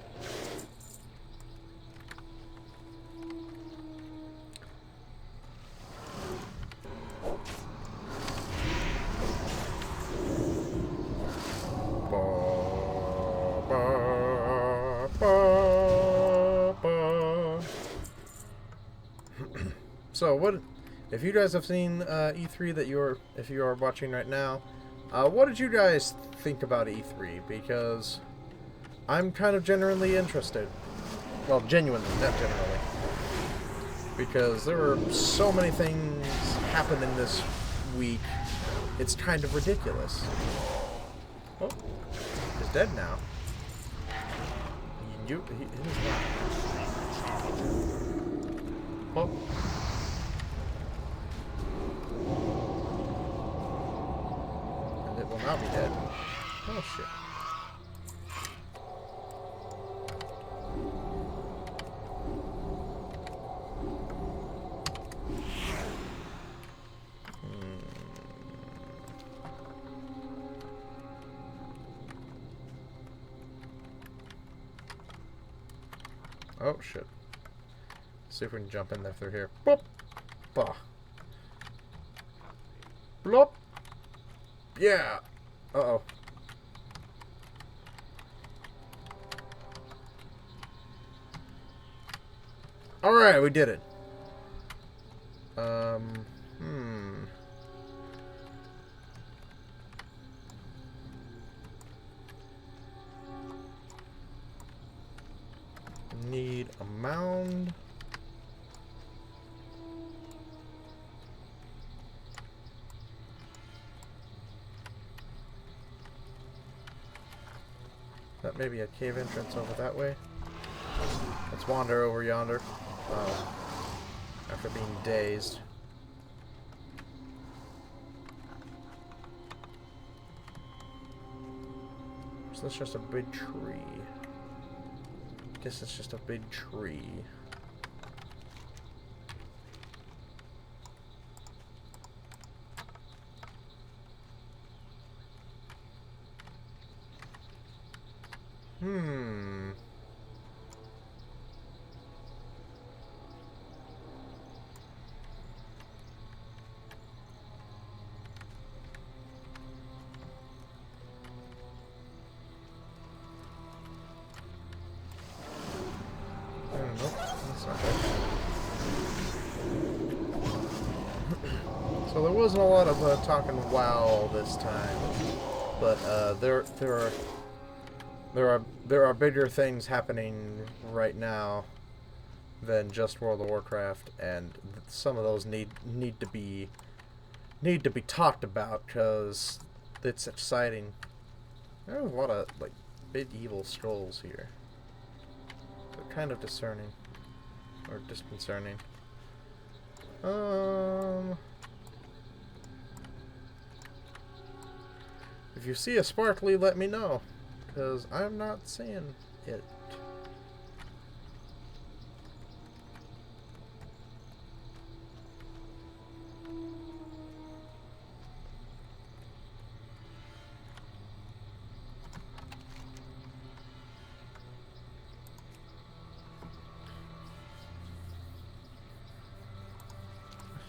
So what, if you guys have seen E3 if you are watching right now, what did you guys think about E3? Because I'm kind of genuinely interested. Well, genuinely, not generally. Because there were so many things happening this week, it's kind of ridiculous. Oh, he's dead now. He's not. Oh. And it will now be dead. Oh, shit. Oh, shit. See if we can jump in there through here. Boop! Bah. Blop! Yeah! Uh-oh. Alright, we did it. Need a mound. That may be a cave entrance over that way. Let's wander over yonder. After being dazed. So that's just a big tree. guess it's just a big tree. Nope, that's not it. So there wasn't a lot of talking WoW this time, but there are bigger things happening right now than just World of Warcraft, and some of those need to be talked about because it's exciting. There's a lot of like medieval scrolls here. They're kind of discerning or disconcerting. If you see a sparkly, let me know, because I'm not seeing it.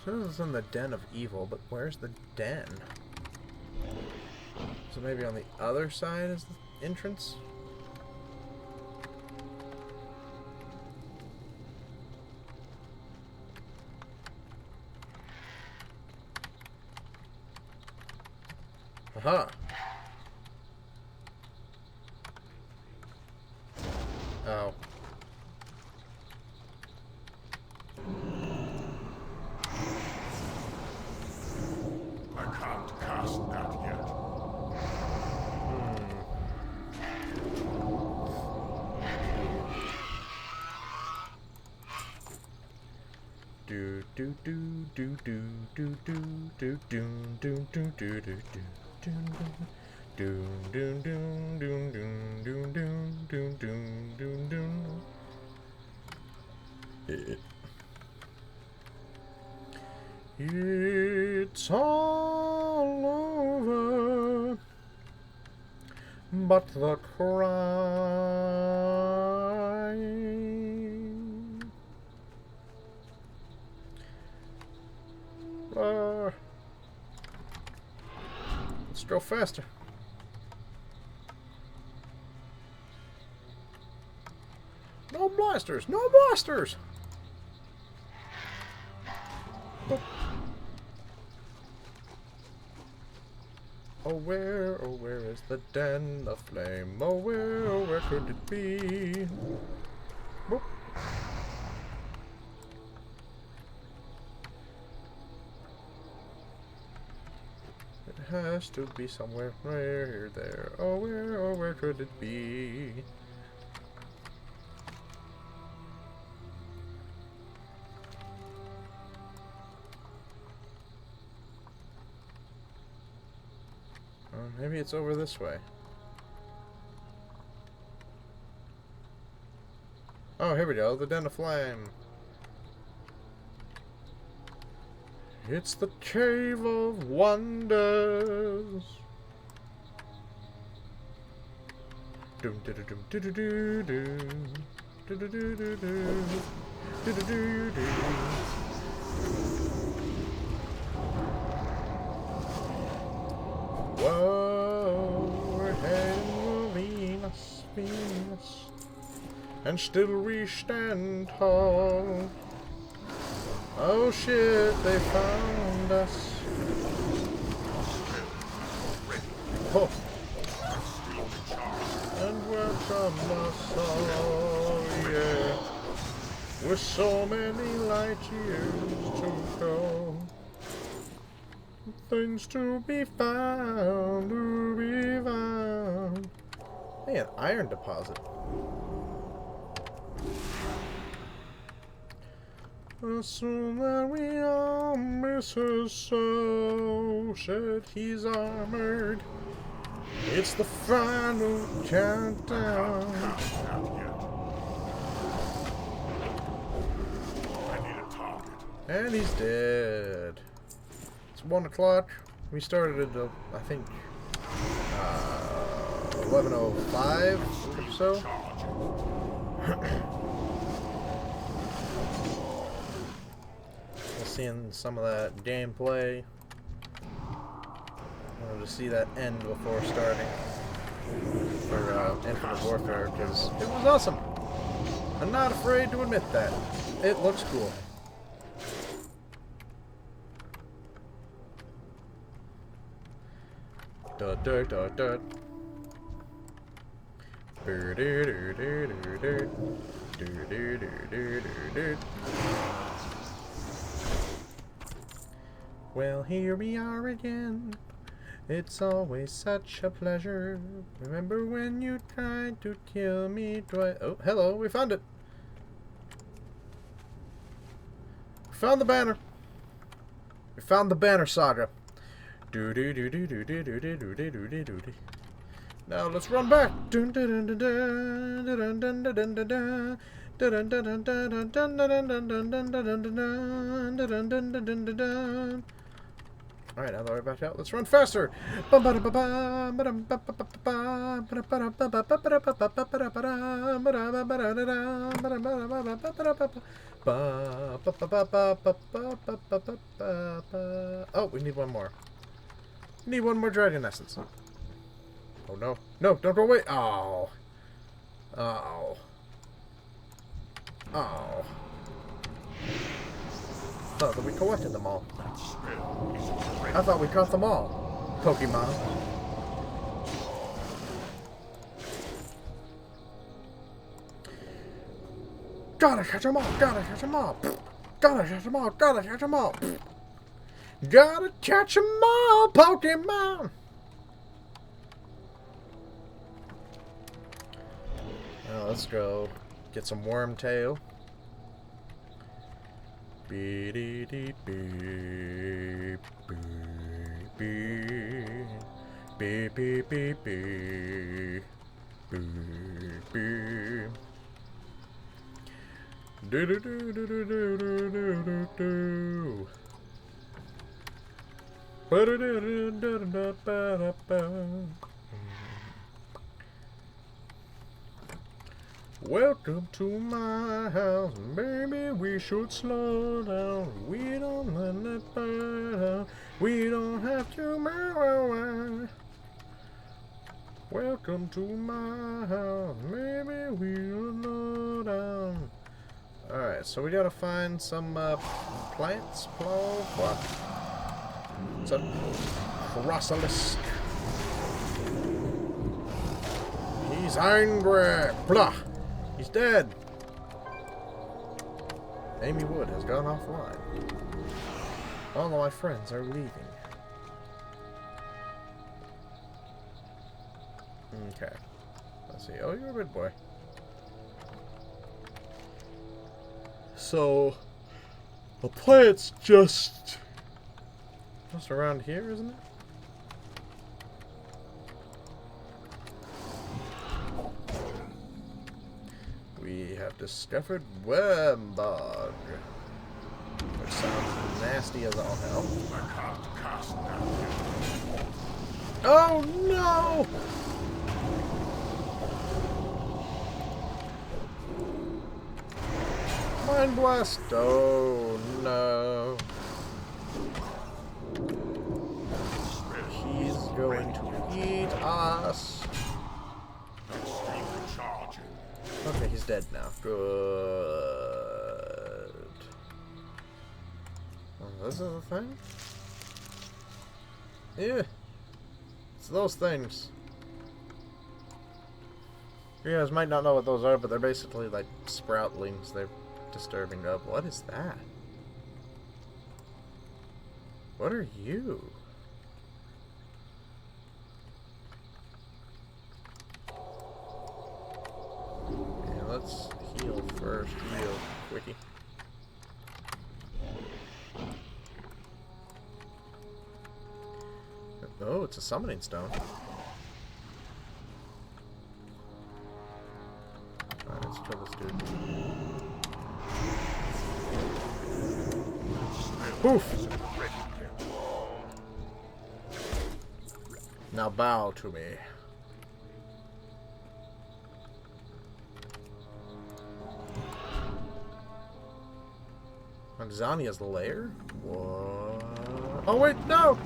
This is in the Den of Evil, but where's the den? So maybe on the other side is the entrance? Aha! Oh. I can't cast that yet. Do do do do do do do do do do do do do do do do do do do do. It's all over, but the crying. Let's go faster. No blasters! No blasters! Oh where is the den of flame? Oh where could it be? Boop. It has to be somewhere right there. Oh where could it be? Maybe it's over this way. Oh, here we go. The Den of Flame. It's the Cave of Wonders. Doom do do doom do do do do do do do do do do do do. Whoa, we're heading for Venus, Venus, and still we stand tall. Oh shit, they found us. Oh. And welcome us all, yeah, with so many light years to go. Things to be found, to be found. Hey, an iron deposit. Assume that we all miss his soul. Said he's armored. It's the final countdown. And he's dead. It's 1 o'clock. We started at, I think, 11:05 or so. We'll see in some of that gameplay. I wanted to see that end before starting for Infinite Warfare because it was awesome. I'm not afraid to admit that. It looks cool. Da da da da. Well, here we are again. It's always such a pleasure. Remember when you tried to kill me twice? Oh, hello, we found it. We found the banner. We found the banner saga. Now let's run back. Alright, now that we're back out, let's run faster! Oh, we need one more. We need one more dragon essence. Oh no. No, don't go away! Oh. Oh. Oh. I thought that we collected them all. I thought we caught them all. Pokemon. Gotta catch them all. Gotta catch them all. Gotta catch them all. Gotta catch them all. Gotta catch them all, Pokemon. Now let's go get some Wormtail. Beep beep beep beep beep beep beep beep beep. Do do do do do do do do do. Ba da da da da da ba da ba. Welcome to my house, baby, we should slow down. We don't let it burn out. We don't have to marry. Welcome to my house, maybe we should slow down. Alright, so we gotta find some plants, what? It's a Crocolisk. He's angry. Blah. He's dead. Amy Wood has gone offline. All of my friends are leaving. Okay. Let's see. Oh, you're a good boy. So, the plant's just around here, isn't it? We have discovered Wormbog, which sounds nasty as all hell. Oh no! Mind Blast! Oh no! He's going to eat us! Okay, he's dead now. Good. Oh, this is a thing? Yeah. It's those things. You guys might not know what those are, but they're basically like sproutlings. They're disturbing up. What is that? What are you? Let's heal first. Heal. Quickie. Oh, it's a summoning stone. Alright, let's kill this dude. Poof. Now bow to me. Zania's lair? What? Oh wait, no!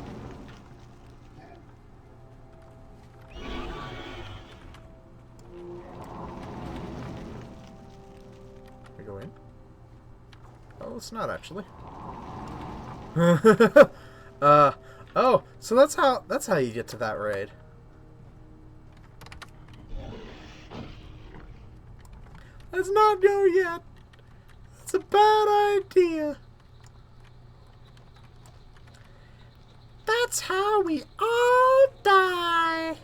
We go in? Oh, it's not actually. Oh, so that's how you get to that raid. Let's not go yet. It's a bad idea. That's how we all die.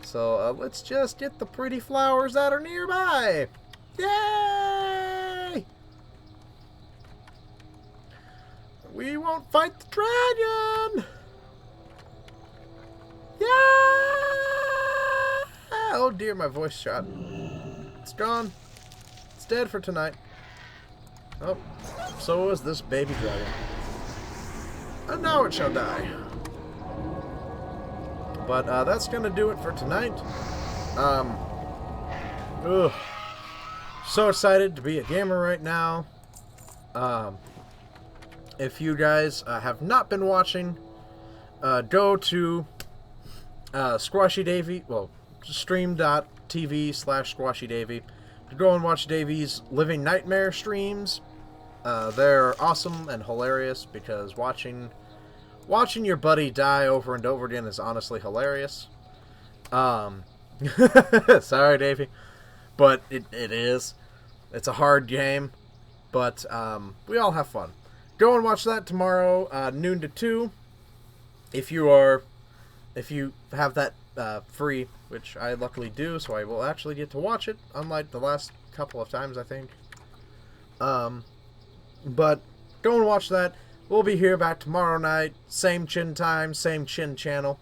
So let's just get the pretty flowers that are nearby. Yay! We won't fight the dragon. Yeah! Oh dear, my voice shot. It's gone. It's dead for tonight. Oh, so is this baby dragon. And now it shall die. But that's gonna do it for tonight. Ugh. So excited to be a gamer right now. If you guys have not been watching, go to Squashy Davy, well, stream.tv/Squashy Davy to go and watch Davy's Living Nightmare streams. They're awesome and hilarious because watching your buddy die over and over again is honestly hilarious. Sorry, Davy, but it is. It's a hard game, but we all have fun. Go and watch that tomorrow, noon to 2. If you have that free, which I luckily do, so I will actually get to watch it, unlike the last couple of times, I think. But go and watch that. We'll be here back tomorrow night, same chin time, same chin channel.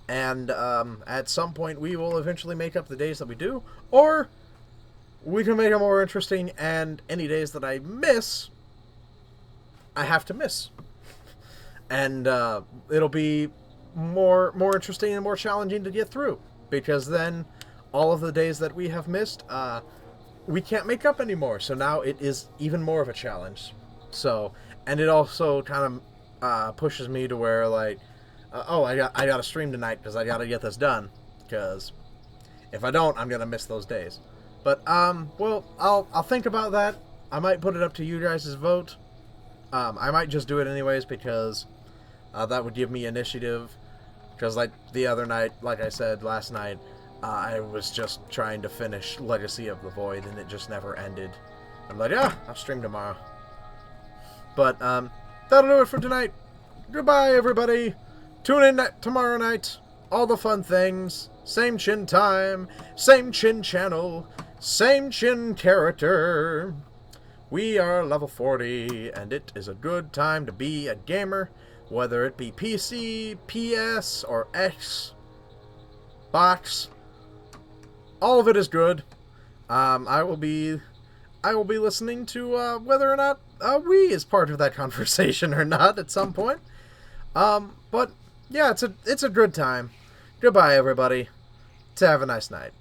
And at some point we will eventually make up the days that we do, or we can make it more interesting, and any days that I miss, I have to miss. And it'll be more interesting and more challenging to get through, because then all of the days that we have missed, we can't make up anymore. So now it is even more of a challenge. So, and it also kind of pushes me to where, like, oh, I got to stream tonight because I got to get this done, because if I don't, I'm gonna miss those days. But well, I'll think about that. I might put it up to you guys' vote. I might just do it anyways because that would give me initiative. Because like the other night, like I said last night, I was just trying to finish Legacy of the Void and it just never ended. I'm like, yeah, I'll stream tomorrow. But that'll do it for tonight. Goodbye, everybody. Tune in tomorrow night. All the fun things. Same chin time. Same chin channel. Same chin character. We are level 40, and it is a good time to be a gamer, whether it be PC, PS, or Xbox. All of it is good. I will be listening to whether or not Wii is part of that conversation or not at some point. But yeah, it's a good time. Goodbye, everybody. Have a nice night.